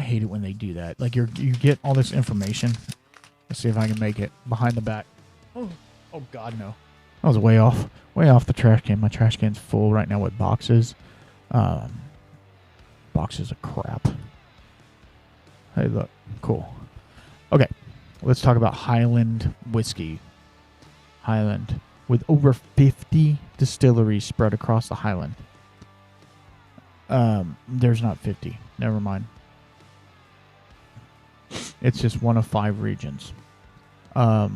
I hate it when they do that. Like you get all this information. Let's see if I can make it behind the back. Oh God, no. That was way off the trash can. My trash can's full right now with boxes. Boxes of crap. Hey, look. Cool. Okay. Let's talk about Highland whiskey. Highland. With over 50 distilleries spread across the Highland. There's not 50. Never mind. It's just one of 5 regions. To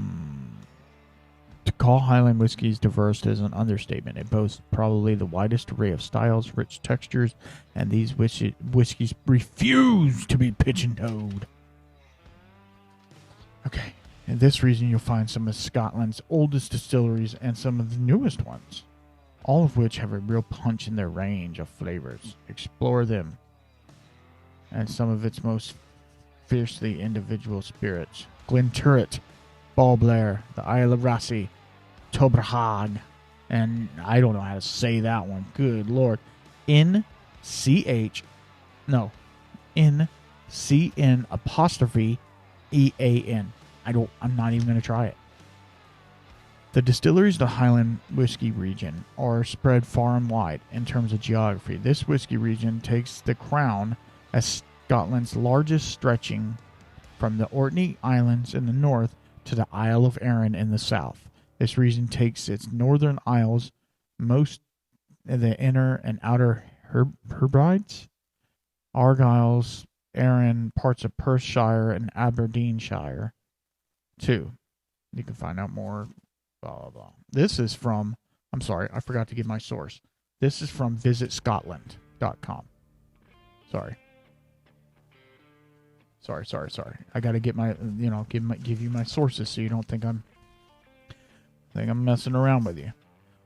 call Highland whiskeys diverse is an understatement. It boasts probably the widest array of styles, rich textures, and these whiskeys refuse to be pigeon-toed. Okay. In this region, you'll find some of Scotland's oldest distilleries and some of the newest ones, all of which have a real punch in their range of flavors. Explore them and some of its most fiercely individual spirits. Glenturret, Ballblair, the Isle of Rassy, Toberhag, and I don't know how to say that one. Good Lord. N-C-N apostrophe E-A-N. I'm not even going to try it. The distilleries of the Highland whiskey region are spread far and wide in terms of geography. This whiskey region takes the crown as Scotland's largest, stretching from the Orkney Islands in the north to the Isle of Arran in the south. This region takes its northern isles, most of the inner and outer Hebrides, Argylls, Arran, parts of Perthshire and Aberdeenshire, too. You can find out more, blah, blah, blah. This is from, I'm sorry, I forgot to give my source. This is from visitscotland.com. Sorry. I got to get my, give you my sources so you don't think I'm messing around with you.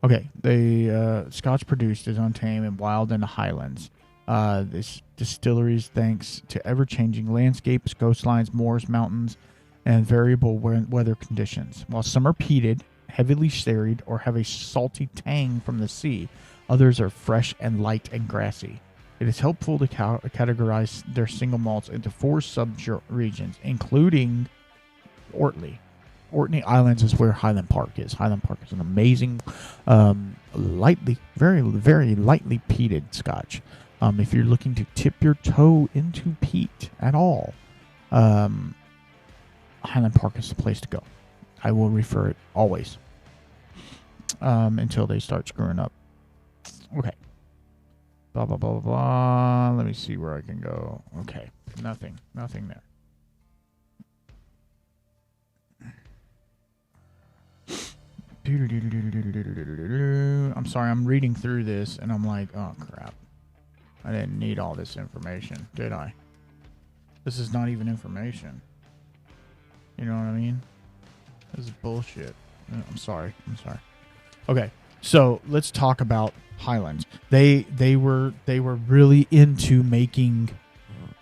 Okay, the Scotch produced is untamed and wild in the Highlands. This distilleries, thanks to ever-changing landscapes, coastlines, moors, mountains, and variable weather conditions. While some are peated, heavily sherried, or have a salty tang from the sea, others are fresh and light and grassy. It is helpful to categorize their single malts into 4 sub-regions, including Orkney. Orkney Islands is where Highland Park is. Highland Park is an amazing, very, very lightly peated Scotch. If you're looking to tip your toe into peat at all, Highland Park is the place to go. I will refer it always until they start screwing up. Okay. Blah, blah, blah, blah. Let me see where I can go. Okay. Nothing there. I'm sorry, I'm reading through this and I'm like, oh crap. I didn't need all this information, did I? This is not even information. You know what I mean? This is bullshit. I'm sorry. Okay, so let's talk about Highlands. They were really into making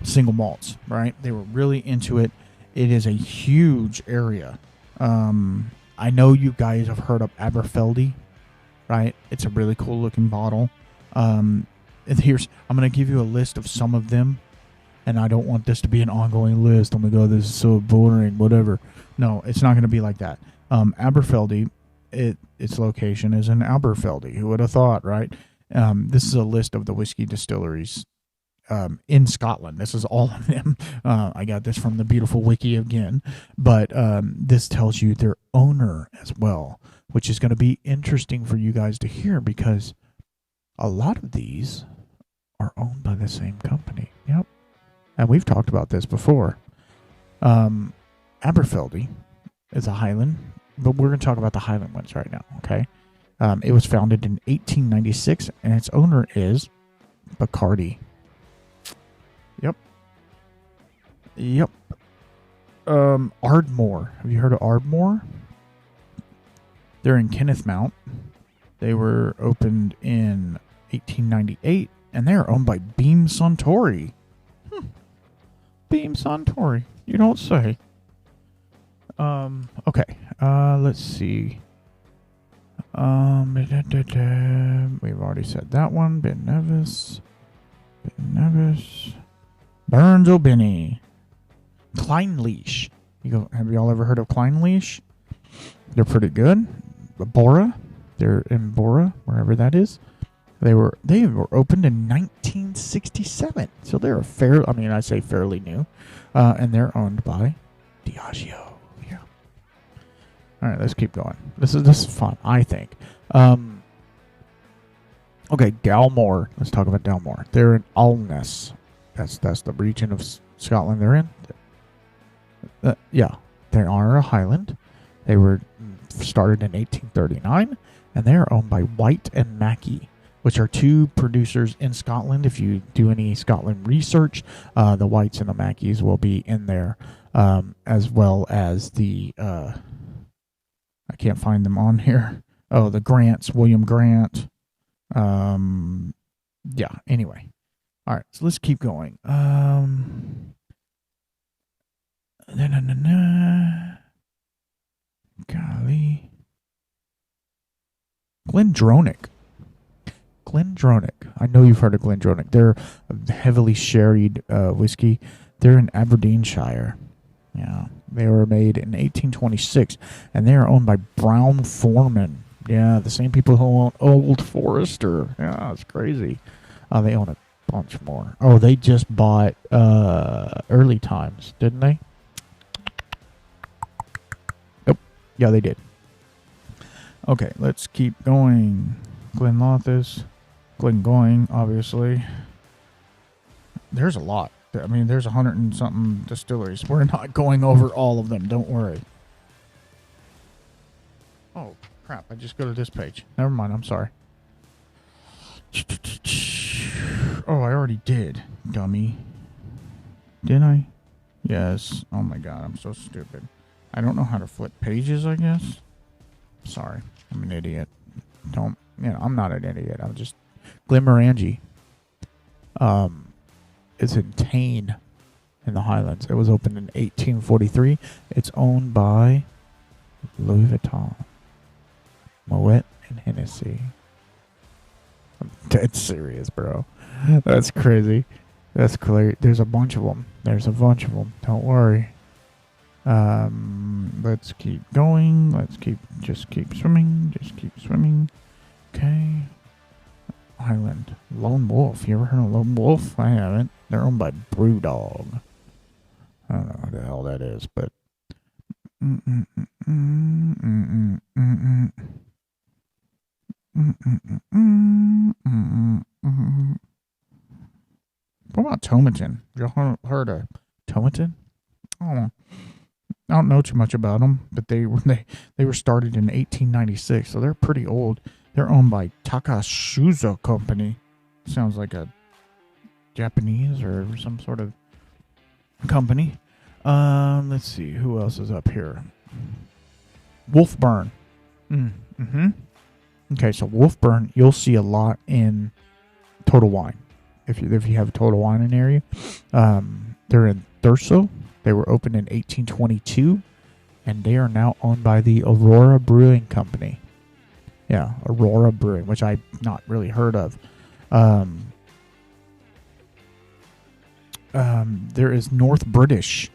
single malts, right? They were really into it. It is a huge area. I know you guys have heard of Aberfeldy, right? It's a really cool looking bottle. And I'm going to give you a list of some of them, and I don't want this to be an ongoing list. Oh my God, this is so boring, whatever. No, it's not going to be like that. Aberfeldy, its location is in Aberfeldy. Who would have thought, right? This is a list of the whiskey distilleries in Scotland. This is all of them. I got this from the beautiful wiki again, but this tells you their owner as well, which is going to be interesting for you guys to hear because a lot of these are owned by the same company. Yep. And we've talked about this before. Aberfeldy is a Highland, but we're going to talk about the Highland ones right now, okay? It was founded in 1896, and its owner is Bacardi. Yep. Ardmore. Have you heard of Ardmore? They're in Kennethmount. They were opened in 1898, and they are owned by Beam Suntory. Beam Suntory. You don't say. Okay. Let's see. We've already said that one. Ben Nevis. Burns O'Binney. Kleinleash. Have y'all ever heard of Kleinleash? They're pretty good. Bora. They're in Bora, wherever that is. They were opened in 1967, so they're I say fairly new, and they're owned by Diageo. Yeah. All right, let's keep going. This is fun, I think. Okay, Dalmore. Let's talk about Dalmore. They're in Alness. That's the region of Scotland they're in. Yeah, they are a Highland. They were started in 1839, and they are owned by White and Mackey, which are two producers in Scotland. If you do any Scotland research, the Whites and the Mackeys will be in there, as well as the, I can't find them on here. Oh, the Grants, William Grant. Yeah, anyway. All right, so let's keep going. Golly. Glendronach. I know you've heard of Glendronach. They're a heavily sherried whiskey. They're in Aberdeenshire. Yeah, they were made in 1826, and they are owned by Brown Forman. Yeah, the same people who own Old Forester. Yeah, it's crazy. They own a bunch more. Oh, they just bought Early Times, didn't they? Nope. Yeah, they did. Okay, let's keep going. Glenlothes. Glengoyne, obviously. There's a lot. I mean, there's 100 and something distilleries. We're not going over all of them. Don't worry. Oh, crap. I just go to this page. Never mind. I'm sorry. Oh, I already did, dummy. Didn't I? Yes. Oh, my God. I'm so stupid. I don't know how to flip pages, I guess. Sorry. I'm an idiot. I'm not an idiot. I'm just Glenmorangie. It's in Tain in the Highlands. It was opened in 1843. It's owned by Louis Vuitton, Moet, and Hennessy. I'm dead serious, bro. That's crazy. That's clear. There's a bunch of them. Don't worry. Let's keep going. Just keep swimming. Okay. Highland. Lone Wolf. You ever heard of Lone Wolf? I haven't. They're owned by Brewdog. I don't know what the hell that is, but what about Tomatin? Y'all heard of Tomatin? I don't know too much about them, but they were started in 1896, so they're pretty old. They're owned by Takashuzo Company. Sounds like a Japanese or some sort of company. Let's see who else is up here. Wolfburn. Okay, so Wolfburn, you'll see a lot in Total Wine. If you have a Total Wine in the area, they're in Thurso. They were opened in 1822, and they are now owned by the Aurora Brewing Company. Yeah, Aurora Brewing, which I've not really heard of. There is North British.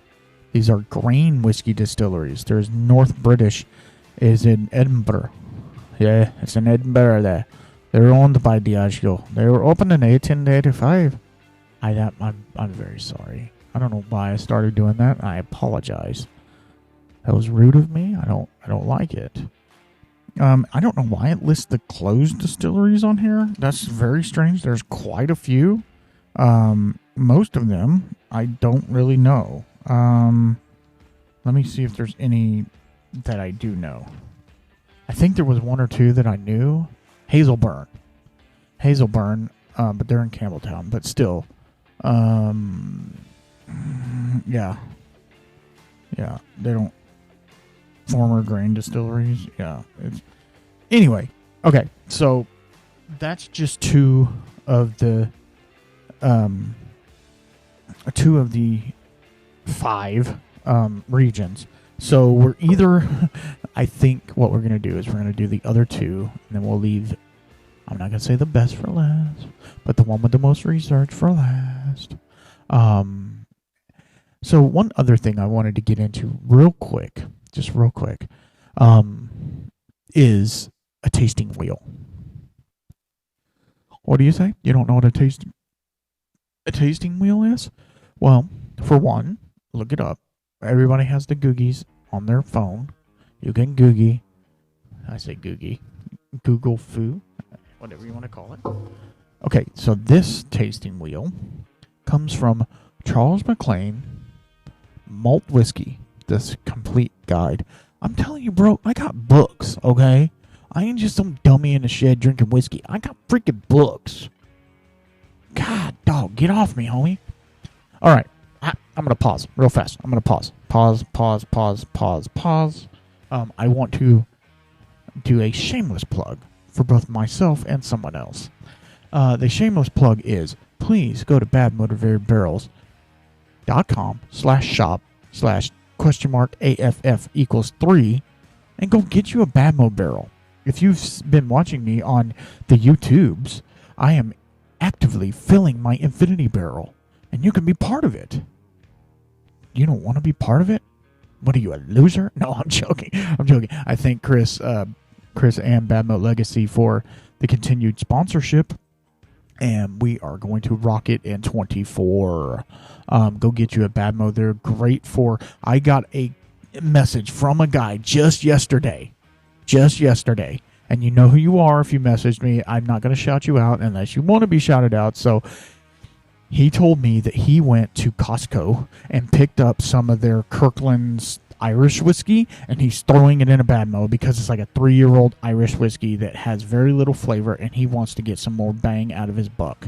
These are grain whiskey distilleries. There's North British is in Edinburgh. Yeah, it's in Edinburgh there. They're owned by Diageo. They were opened in 1885. I'm very sorry. I don't know why I started doing that. I apologize. That was rude of me. I don't like it. I don't know why it lists the closed distilleries on here. That's very strange. There's quite a few. Most of them I don't really know. Let me see if there's any that I do know. I think there was one or two that I knew. Hazelburn, but they're in Campbelltown. But still, yeah, they don't. Former grain distilleries, yeah. Anyway, okay, so that's just two of the 5 regions. So we're either, I think what we're going to do is we're going to do the other 2, and then we'll leave, I'm not going to say the best for last, but the one with the most research for last. So one other thing I wanted to get into just real quick, is a tasting wheel. What do you say? You don't know what a tasting wheel is? Well, for one, look it up. Everybody has the Googies on their phone. You can Googie. I say Googie. Google Foo. Whatever you want to call it. Okay, so this tasting wheel comes from Charles McLean Malt Whiskey. This complete guide. I'm telling you, bro, I got books, okay? I ain't just some dummy in the shed drinking whiskey. I got freaking books. God, dog, get off me, homie. All right, I'm going to pause real fast. I'm going to pause. Pause. I want to do a shameless plug for both myself and someone else. The shameless plug is, please go to badmotivatorbarrels.com/shop/?AFF=3 and go get you a Bad Mo barrel. If you've been watching me on the YouTubes, I am actively filling my infinity barrel, and you can be part of it. You don't want to be part of it? What are you, a loser? No, I'm joking. I thank Chris and Bad Mo Legacy for the continued sponsorship, and we are going to rock it in 24. Go get you a Bad Mo. They're great for... I got a message from a guy just yesterday, and you know who you are if you messaged me. I'm not going to shout you out unless you want to be shouted out. So he told me that he went to Costco and picked up some of their Kirkland's Irish whiskey, and he's throwing it in a Bad Mo because it's like a 3-year-old Irish whiskey that has very little flavor, and he wants to get some more bang out of his buck.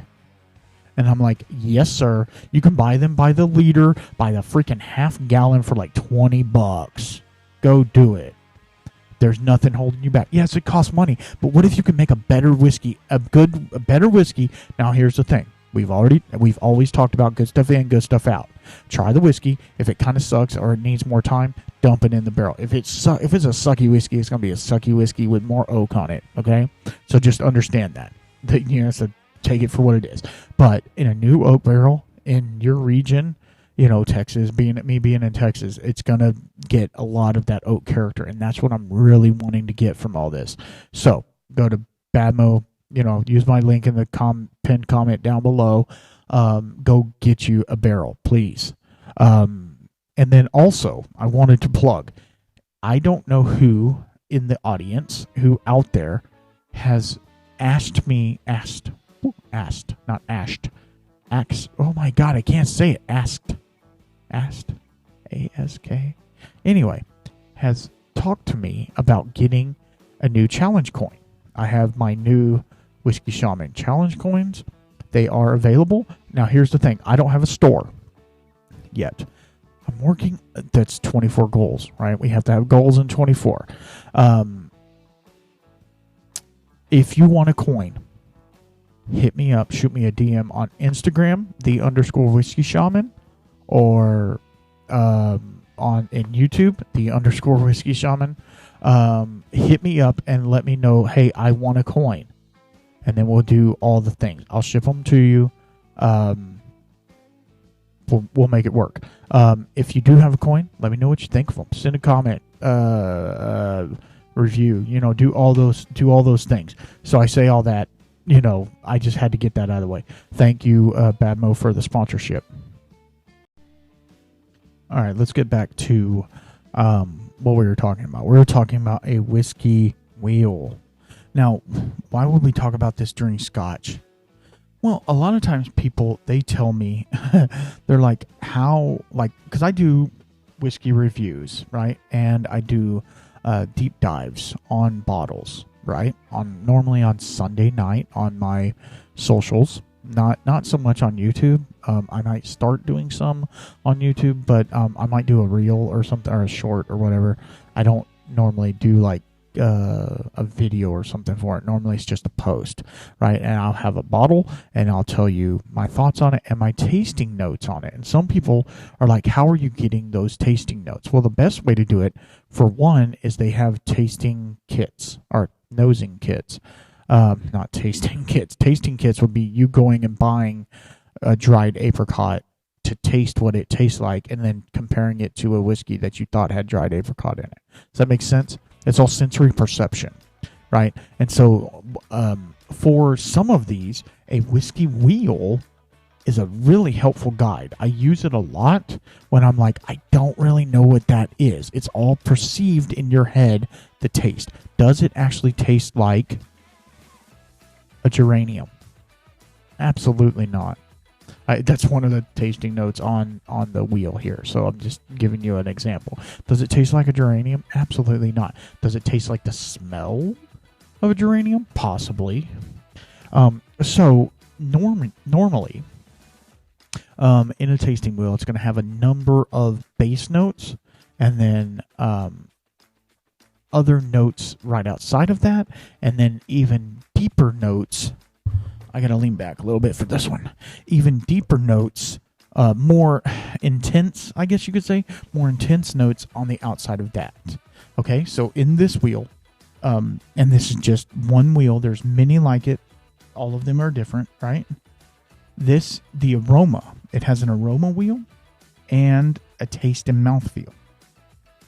And I'm like, yes, sir. You can buy them by the liter, by the freaking half gallon for like $20. Go do it. There's nothing holding you back. Yes, it costs money, but what if you can make a better whiskey, a better whiskey? Now, here's the thing. We've always talked about good stuff in, good stuff out. Try the whiskey. If it kind of sucks or it needs more time, dump it in the barrel. If it's a sucky whiskey, it's going to be a sucky whiskey with more oak on it, okay? So just understand that. So take it for what it is. But in a new oak barrel in your region, Texas, being in Texas, it's going to get a lot of that oak character, and that's what I'm really wanting to get from all this. So go to Badmo, use my link in the pinned comment down below. Go get you a barrel, please. And then also, I wanted to plug, I don't know who in the audience, who out there has asked, oh my God, I can't say it, asked, A-S-K. Anyway, has talked to me about getting a new challenge coin. I have my new Whiskey Shaman challenge coins. They are available. Now, here's the thing. I don't have a store yet. I'm working. That's 24 goals, right? We have to have goals in 24. If you want a coin, hit me up. Shoot me a DM on Instagram, _Whiskey Shaman, or in YouTube, _Whiskey Shaman. Hit me up and let me know, hey, I want a coin. And then we'll do all the things. I'll ship them to you. We'll make it work. If you do have a coin, let me know what you think of them. Send a comment, review. Do all those things. So I say all that. I just had to get that out of the way. Thank you, Badmo, for the sponsorship. All right, let's get back to what we were talking about. We were talking about a whiskey wheel. Now, why would we talk about this during Scotch? Well, a lot of times people, they tell me, they're like, because I do whiskey reviews, right? And I do deep dives on bottles, right? Normally on Sunday night on my socials, not so much on YouTube. I might start doing some on YouTube, but I might do a reel or something, or a short or whatever. I don't normally do like a video or something for it. Normally it's just a post, right? And I'll have a bottle and I'll tell you my thoughts on it and my tasting notes on it. And some people are like, how are you getting those tasting notes? Well, the best way to do it, for one, is they have tasting kits or nosing kits. Not tasting kits. Tasting kits would be you going and buying a dried apricot to taste what it tastes like, and then comparing it to a whiskey that you thought had dried apricot in it. Does that make sense? It's all sensory perception, right? And so for some of these, a whiskey wheel is a really helpful guide. I use it a lot when I'm like, I don't really know what that is. It's all perceived in your head, the taste. Does it actually taste like a geranium? Absolutely not. That's one of the tasting notes on the wheel here. So I'm just giving you an example. Does it taste like a geranium? Absolutely not. Does it taste like the smell of a geranium? Possibly. So normally, in a tasting wheel, it's going to have a number of base notes and then other notes right outside of that, and then even deeper notes. I got to lean back a little bit for this one. Even deeper notes, more intense, I guess you could say, more intense notes on the outside of that. Okay, so in this wheel, and this is just one wheel, there's many like it. All of them are different, right? The aroma, it has an aroma wheel and a taste and mouthfeel.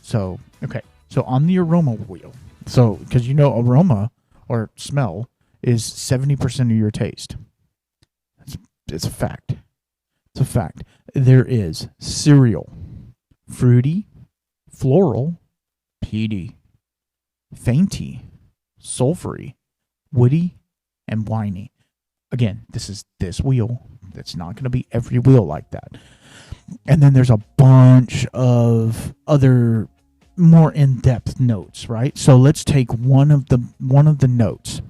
So, okay, so on the aroma wheel, so, because aroma or smell is 70% of your taste. It's a fact. It's a fact. There is cereal, fruity, floral, peaty, fainty, sulfury, woody, and winey. Again, this is this wheel. It's not going to be every wheel like that. And then there's a bunch of other more in-depth notes, right? So let's take one of the notes.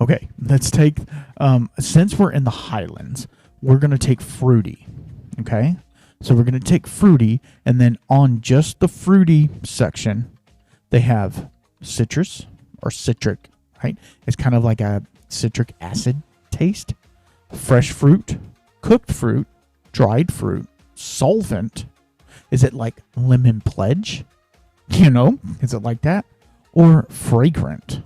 Okay, let's take, since we're in the Highlands, we're going to take fruity, okay? So we're going to take fruity, and then on just the fruity section, they have citrus or citric, right? It's kind of like a citric acid taste. Fresh fruit, cooked fruit, dried fruit, solvent. Is it like lemon pledge? Is it like that? Or fragrant.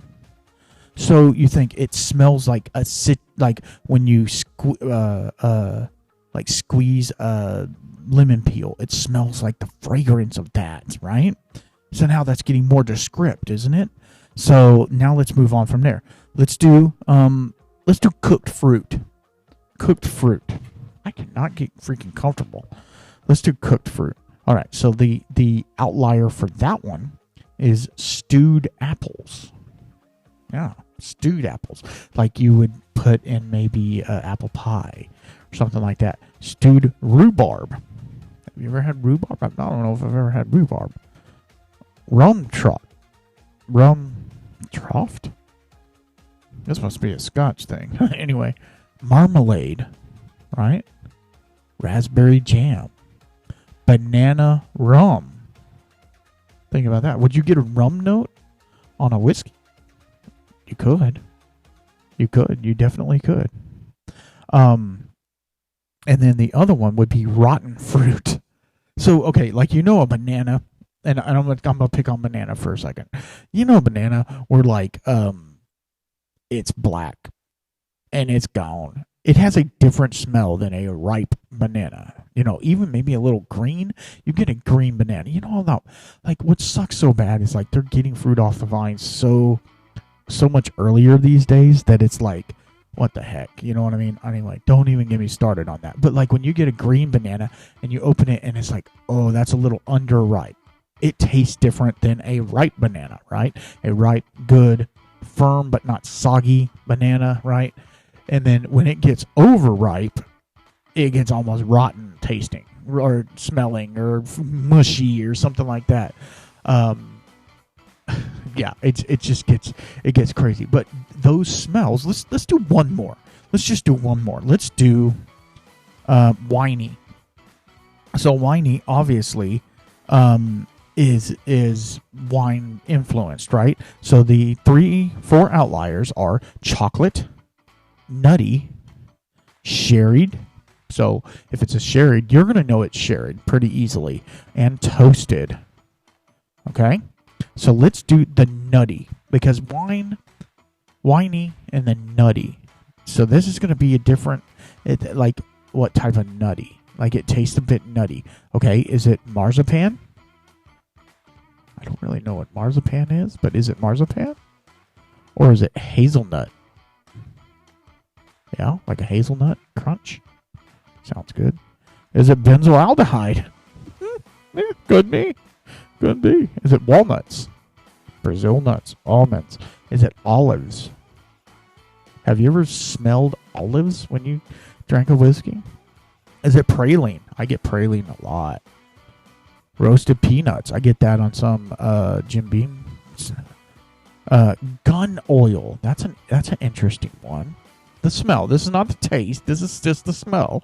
So you think it smells like like when you squeeze a lemon peel. It smells like the fragrance of that, right? So now that's getting more descriptive, isn't it? So now let's move on from there. Let's do cooked fruit. Cooked fruit. I cannot get freaking comfortable. Let's do cooked fruit. All right. So the outlier for that one is stewed apples. Yeah, stewed apples. Like you would put in maybe apple pie or something like that. Stewed rhubarb. Have you ever had rhubarb? I don't know if I've ever had rhubarb. Rum trough. This must be a Scotch thing. Anyway, marmalade, right? Raspberry jam. Banana rum. Think about that. Would you get a rum note on a whiskey? You could. You definitely could. And then the other one would be rotten fruit. So, okay, like a banana, and I'm gonna pick on banana for a second. A banana where like it's black and it's gone. It has a different smell than a ripe banana. Even maybe a little green. You get a green banana. Like what sucks so bad is like they're getting fruit off the vine so much earlier these days that it's like, what the heck? You know what I mean? Anyway, don't even get me started on that. But like when you get a green banana and you open it and it's like, oh, that's a little underripe. It tastes different than a ripe banana, right? A ripe, good, firm but not soggy banana, right? And then when it gets overripe, it gets almost rotten tasting or smelling or mushy or something like that. Yeah, it gets crazy. But those smells, let's do one more. Let's just do one more. Let's do winey. So winey obviously is wine influenced, right? So the 4 outliers are chocolate, nutty, sherried. So if it's a sherried, you're going to know it's sherried pretty easily, and toasted. Okay? So let's do the nutty, because winey and then nutty, So this is going to be a different, like, what type of nutty? Like, it tastes a bit nutty. Okay, is it marzipan? I don't really know what marzipan is, but is it marzipan? Or is it hazelnut? Yeah, like a hazelnut crunch. Sounds good. Is it benzoaldehyde? Could be. Could be. Is it walnuts? Brazil nuts. Almonds. Is it olives? Have you ever smelled olives when you drank a whiskey? Is it praline? I get praline a lot. Roasted peanuts. I get that on some Jim Beams. Gun oil. That's an interesting one. The smell. This is not the taste. This is just the smell.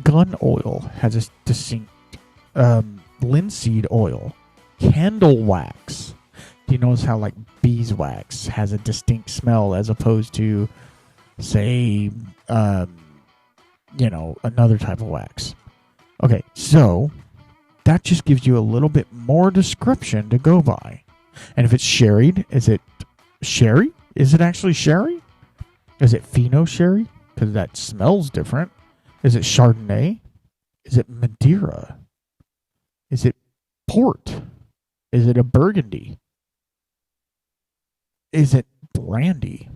Gun oil has a distinct linseed oil. Candle wax. Do you notice how like beeswax has a distinct smell as opposed to, say, another type of wax? Okay, so that just gives you a little bit more description to go by. And if it's sherried, is it sherry? Is it actually sherry? Is it Fino sherry? Because that smells different. Is it Chardonnay? Is it Madeira? Is it port? Is it a Burgundy? Is it brandy?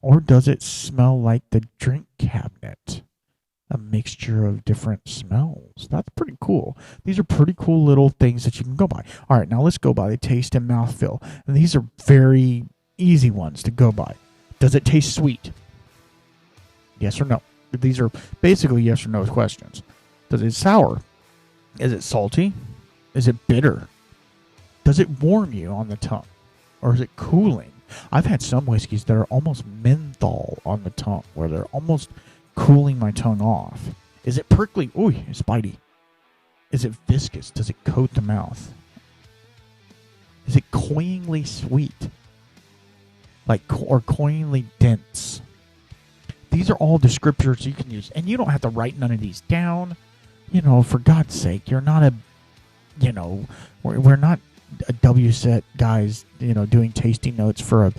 Or does it smell like the drink cabinet? A mixture of different smells. That's pretty cool. These are pretty cool little things that you can go by. All right, now let's go by the taste and mouthfeel. And these are very easy ones to go by. Does it taste sweet? Yes or no? These are basically yes or no questions. Does it sour? Is it salty? Is it bitter? Does it warm you on the tongue? Or is it cooling? I've had some whiskeys that are almost menthol on the tongue, where they're almost cooling my tongue off. Is it prickly? Ooh, it's bitey. Is it viscous? Does it coat the mouth? Is it cloyingly sweet? Or cloyingly dense? These are all descriptors you can use. And you don't have to write none of these down. For God's sake, you're not we're not a WSET guys, doing tasting notes for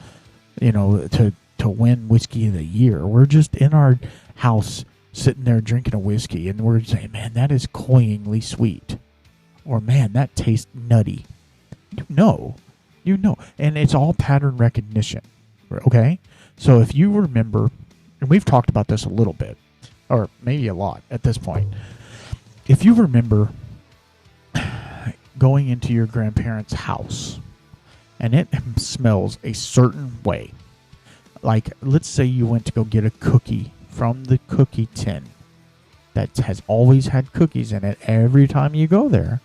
to win whiskey of the year. We're just in our house sitting there drinking a whiskey, and we're saying, man, that is cloyingly sweet. Or, man, that tastes nutty. You know. And it's all pattern recognition. Okay? So if you remember, and we've talked about this a little bit, or maybe a lot at this point. If you remember going into your grandparents' house and it smells a certain way, like let's say you went to go get a cookie from the cookie tin that has always had cookies in it, every time you go there,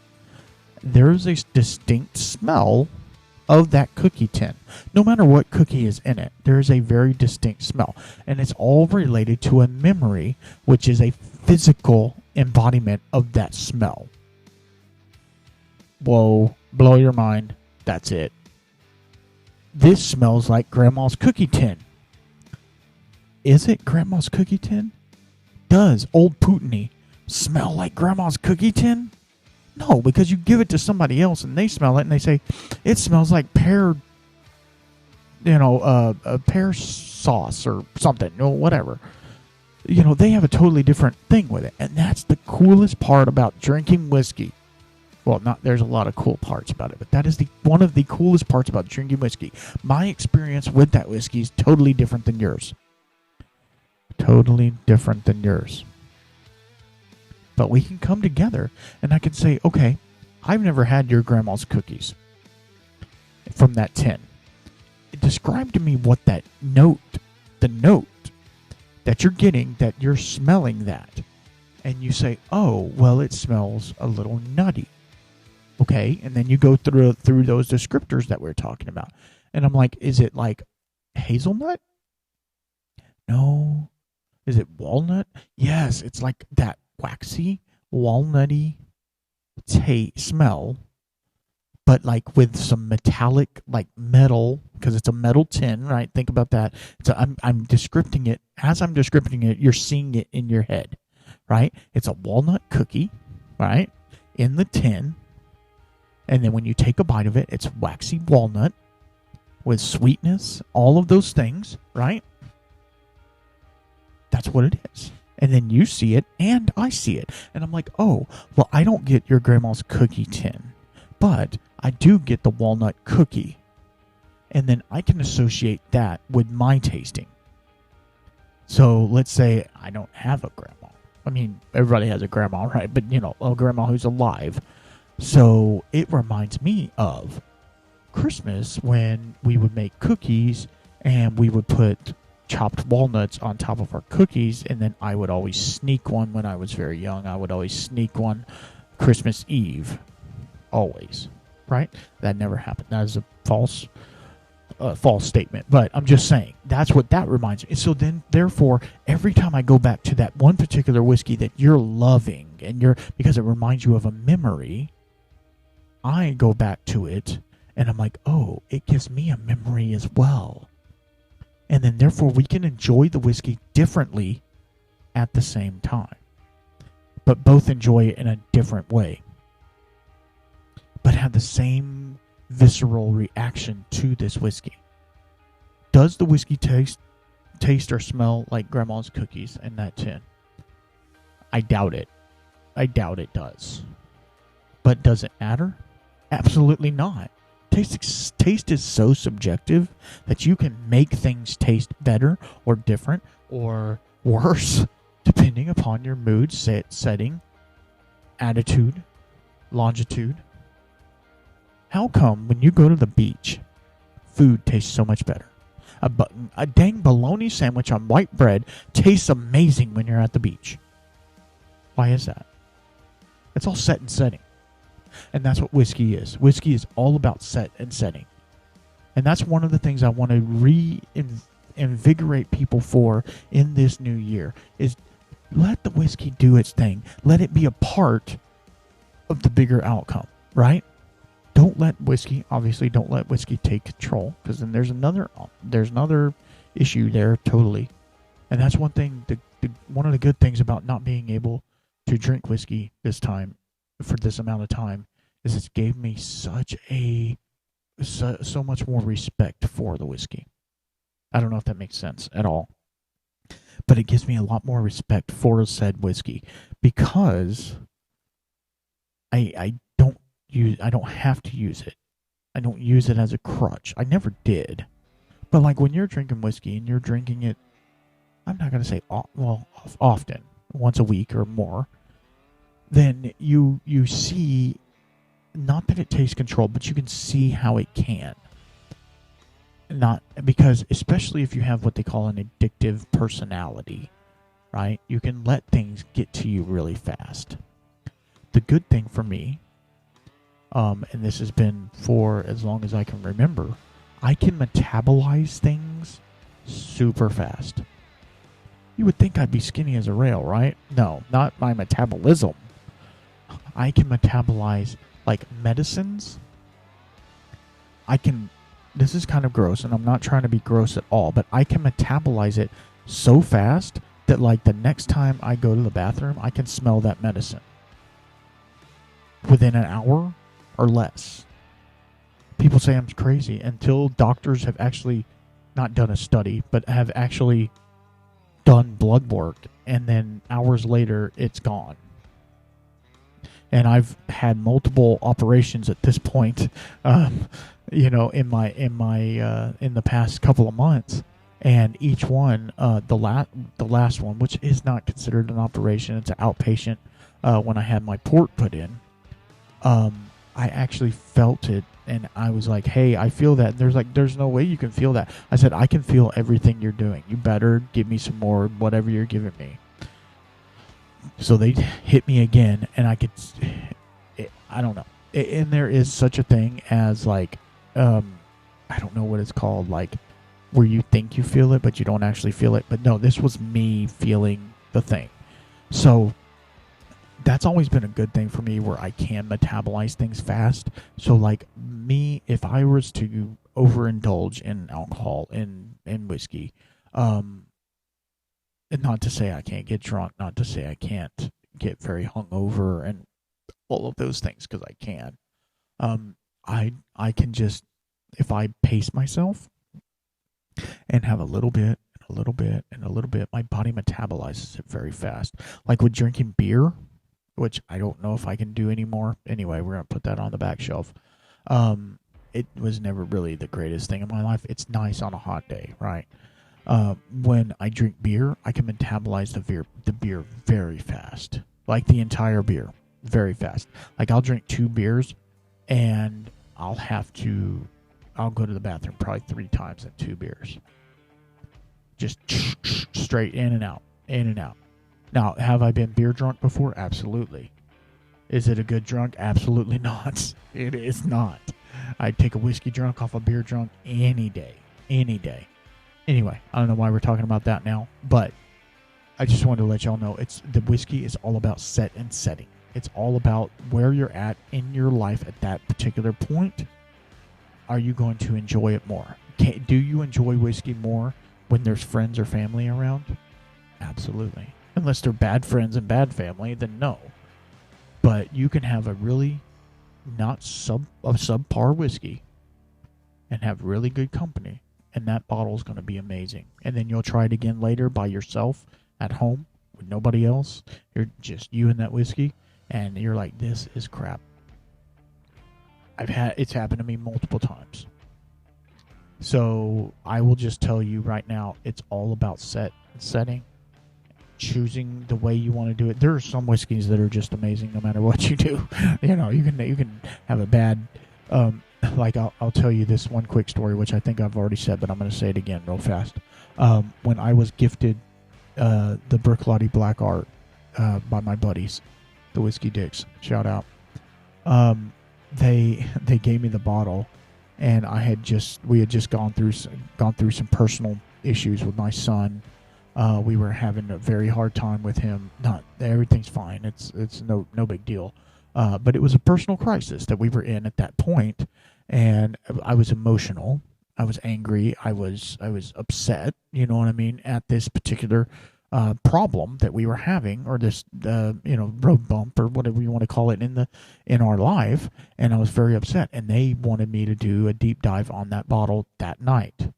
there's a distinct smell of that cookie tin. No matter what cookie is in it, there's a very distinct smell. And it's all related to a memory, which is a physical embodiment of that smell. Whoa, blow your mind. That's it. This smells like Grandma's cookie tin. Is it Grandma's cookie tin? Does Old Putney smell like Grandma's cookie tin? No, because you give it to somebody else and they smell it and they say, it smells like pear, a pear sauce or something, whatever. They have a totally different thing with it. And that's the coolest part about drinking whiskey. Well, there's a lot of cool parts about it, but that is one of the coolest parts about drinking whiskey. My experience with that whiskey is totally different than yours. Totally different than yours. But we can come together and I can say, okay, I've never had your grandma's cookies from that tin. Describe to me what the note that you're getting, that you're smelling that. And you say, oh, well, it smells a little nutty. Okay, and then you go through those descriptors that we're talking about. And I'm like, is it like hazelnut? No. Is it walnut? Yes, it's like that waxy, walnutty smell, but like with some metallic, like metal, because it's a metal tin, right? Think about that. So I'm descripting it. As I'm descripting it, you're seeing it in your head, right? It's a walnut cookie, right, in the tin. And then when you take a bite of it, it's waxy walnut with sweetness, all of those things, right? That's what it is. And then you see it and I see it. And I'm like, oh, well, I don't get your grandma's cookie tin, but I do get the walnut cookie. And then I can associate that with my tasting. So let's say I don't have a grandma. I mean, everybody has a grandma, right? But, a grandma who's alive. So it reminds me of Christmas when we would make cookies and we would put chopped walnuts on top of our cookies, and then I would always sneak one when I was very young. I would always sneak one Christmas Eve. Always. Right? That never happened. That is a false statement. But I'm just saying, that's what that reminds me. So then, therefore, every time I go back to that one particular whiskey that you're loving, and because it reminds you of a memory, I go back to it, and I'm like, oh, it gives me a memory as well. And then, therefore, we can enjoy the whiskey differently at the same time. But both enjoy it in a different way. But have the same visceral reaction to this whiskey. Does the whiskey taste or smell like grandma's cookies in that tin? I doubt it. I doubt it does. But does it matter? Absolutely not. Taste is so subjective that you can make things taste better or different or worse depending upon your mood, setting, attitude, longitude. How come when you go to the beach, food tastes so much better? A dang bologna sandwich on white bread tastes amazing when you're at the beach. Why is that? It's all set and setting. And that's what whiskey is. Whiskey is all about set and setting. And that's one of the things I want to reinvigorate people for in this new year is let the whiskey do its thing. Let it be a part of the bigger outcome, right? Don't let whiskey take control, because then there's another issue there totally. And that's one thing, one of the good things about not being able to drink whiskey this time for this amount of time is it gave me so much more respect for the whiskey. I don't know if that makes sense at all, but it gives me a lot more respect for said whiskey because I don't have to use it. I don't use it as a crutch. I never did. But like when you're drinking whiskey and you're drinking it, I'm not going to say often, once a week or more, then you see, not that it takes control, but you can see how it can. Not because, especially if you have what they call an addictive personality, right? You can let things get to you really fast. The good thing for me, and this has been for as long as I can remember, I can metabolize things super fast. You would think I'd be skinny as a rail, right? No, not my metabolism. I can metabolize, like, medicines. This is kind of gross, and I'm not trying to be gross at all, but I can metabolize it so fast that, like, the next time I go to the bathroom, I can smell that medicine within an hour or less. People say I'm crazy until doctors have actually not done a study, but have actually done blood work, and then hours later, it's gone. And I've had multiple operations at this point, in the past couple of months, and each one, the last one, which is not considered an operation, it's an outpatient. When I had my port put in, I actually felt it, and I was like, "Hey, I feel that." And there's no way you can feel that. I said, "I can feel everything you're doing. You better give me some more, whatever you're giving me." So they hit me again, and I don't know. And there is such a thing as, like, I don't know what it's called, like, where you think you feel it, but you don't actually feel it. But no, this was me feeling the thing. So that's always been a good thing for me, where I can metabolize things fast. So, like, me, if I was to overindulge in alcohol, in whiskey, and not to say I can't get drunk, not to say I can't get very hungover and all of those things, because I can. I can just, if I pace myself and have a little bit, and a little bit and a little bit, my body metabolizes it very fast. Like with drinking beer, which I don't know if I can do anymore. Anyway, we're going to put that on the back shelf. It was never really the greatest thing in my life. It's nice on a hot day, right? When I drink beer, I can metabolize the beer very fast. Like the entire beer, very fast. Like I'll drink 2 beers and I'll go to the bathroom probably 3 times in 2 beers. Just straight in and out, in and out. Now, have I been beer drunk before? Absolutely. Is it a good drunk? Absolutely not. It is not. I'd take a whiskey drunk off a beer drunk any day. Any day. Anyway, I don't know why we're talking about that now, but I just wanted to let y'all know the whiskey is all about set and setting. It's all about where you're at in your life at that particular point. Are you going to enjoy it more? Do you enjoy whiskey more when there's friends or family around? Absolutely. Unless they're bad friends and bad family, then no. But you can have a really not subpar whiskey and have really good company, and that bottle is going to be amazing. And then you'll try it again later by yourself at home with nobody else. You're just you and that whiskey, and you're like, this is crap. It's happened to me multiple times. So I will just tell you right now, it's all about setting, choosing the way you want to do it. There are some whiskeys that are just amazing no matter what you do. You can have a bad, like I'll tell you this one quick story, which I think I've already said, but I'm going to say it again real fast. When I was gifted the Berklotti Black Art by my buddies, the Whiskey Dicks, shout out. They gave me the bottle, and we had just gone through some personal issues with my son. We were having a very hard time with him. Not everything's fine. It's no big deal. But it was a personal crisis that we were in at that point, and I was emotional. I was angry. I was upset. You know what I mean? At this particular problem that we were having, or this road bump, or whatever you want to call it in our life, and I was very upset. And they wanted me to do a deep dive on that bottle that night.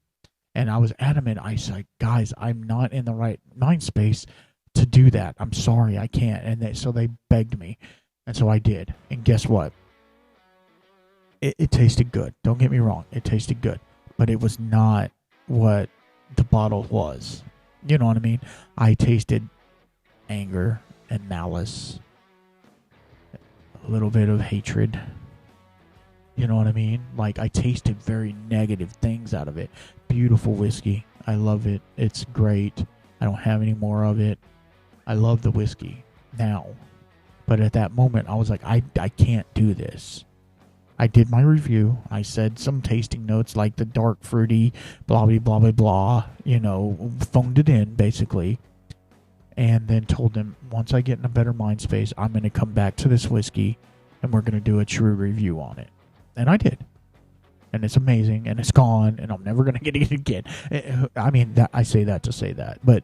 And I was adamant. I said, guys, I'm not in the right mind space to do that. I'm sorry, I can't. And so they begged me. And so I did. And guess what? It tasted good. Don't get me wrong. It tasted good. But it was not what the bottle was. You know what I mean? I tasted anger and malice. A little bit of hatred. You know what I mean? Like, I tasted very negative things out of it. Beautiful whiskey. I love it. It's great. I don't have any more of it. I love the whiskey now. But at that moment, I was like, I can't do this. I did my review. I said some tasting notes like the dark, fruity, blah, blah, blah, blah, blah. Phoned it in, basically. And then told them, once I get in a better mind space, I'm going to come back to this whiskey, and we're going to do a true review on it. And I did. And it's amazing, and it's gone, and I'm never going to get it again. I mean, I say that to say that. But,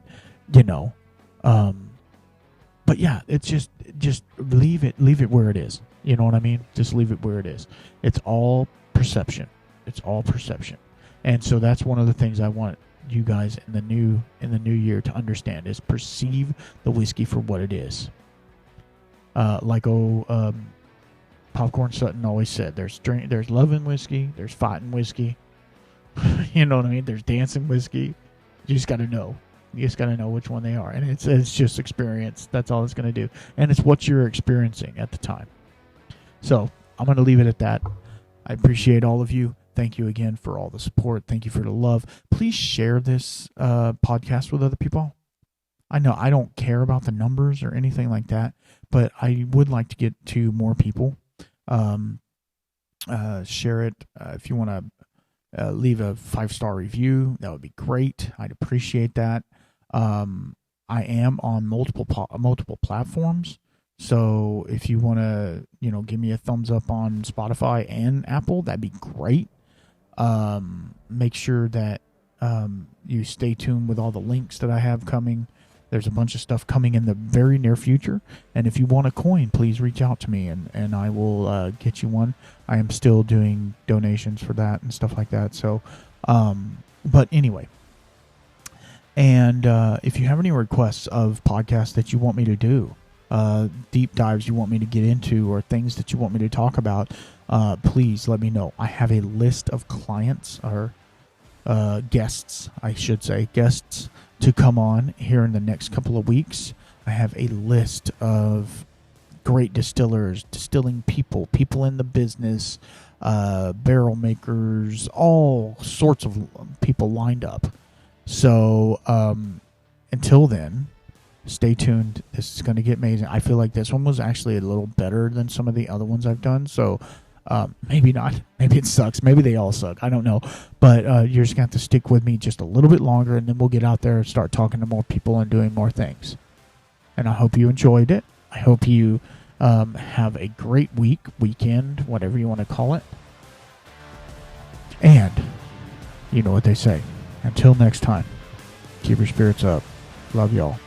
but yeah, it's just leave it where it is. You know what I mean? Just leave it where it is. It's all perception. It's all perception. And so that's one of the things I want you guys in the new year to understand is perceive the whiskey for what it is. Popcorn Sutton always said, there's loving whiskey, there's fighting whiskey. You know what I mean? There's dancing whiskey. You just got to know. You just got to know which one they are. And it's just experience. That's all it's going to do. And it's what you're experiencing at the time. So I'm going to leave it at that. I appreciate all of you. Thank you again for all the support. Thank you for the love. Please share this podcast with other people. I know I don't care about the numbers or anything like that, but I would like to get to more people. Share it. If you want to leave a 5-star review, that would be great. I'd appreciate that. I am on multiple platforms. So if you want to, give me a thumbs up on Spotify and Apple, that'd be great. Make sure that you stay tuned with all the links that I have coming. There's a bunch of stuff coming in the very near future. And if you want a coin, please reach out to me and I will get you one. I am still doing donations for that and stuff like that. So, but anyway, And if you have any requests of podcasts that you want me to do, deep dives you want me to get into, or things that you want me to talk about, please let me know. I have a list of clients, or guests, I should say, guests to come on here in the next couple of weeks. I have a list of great distillers, distilling people in the business, barrel makers, all sorts of people lined up. So until then, stay tuned. This is going to get amazing. I feel like this one was actually a little better than some of the other ones I've done. So maybe not. Maybe it sucks. Maybe they all suck. I don't know. But you're just going to have to stick with me just a little bit longer, and then we'll get out there and start talking to more people and doing more things. And I hope you enjoyed it. I hope you have a great weekend, whatever you want to call it. And you know what they say. Until next time, keep your spirits up. Love y'all.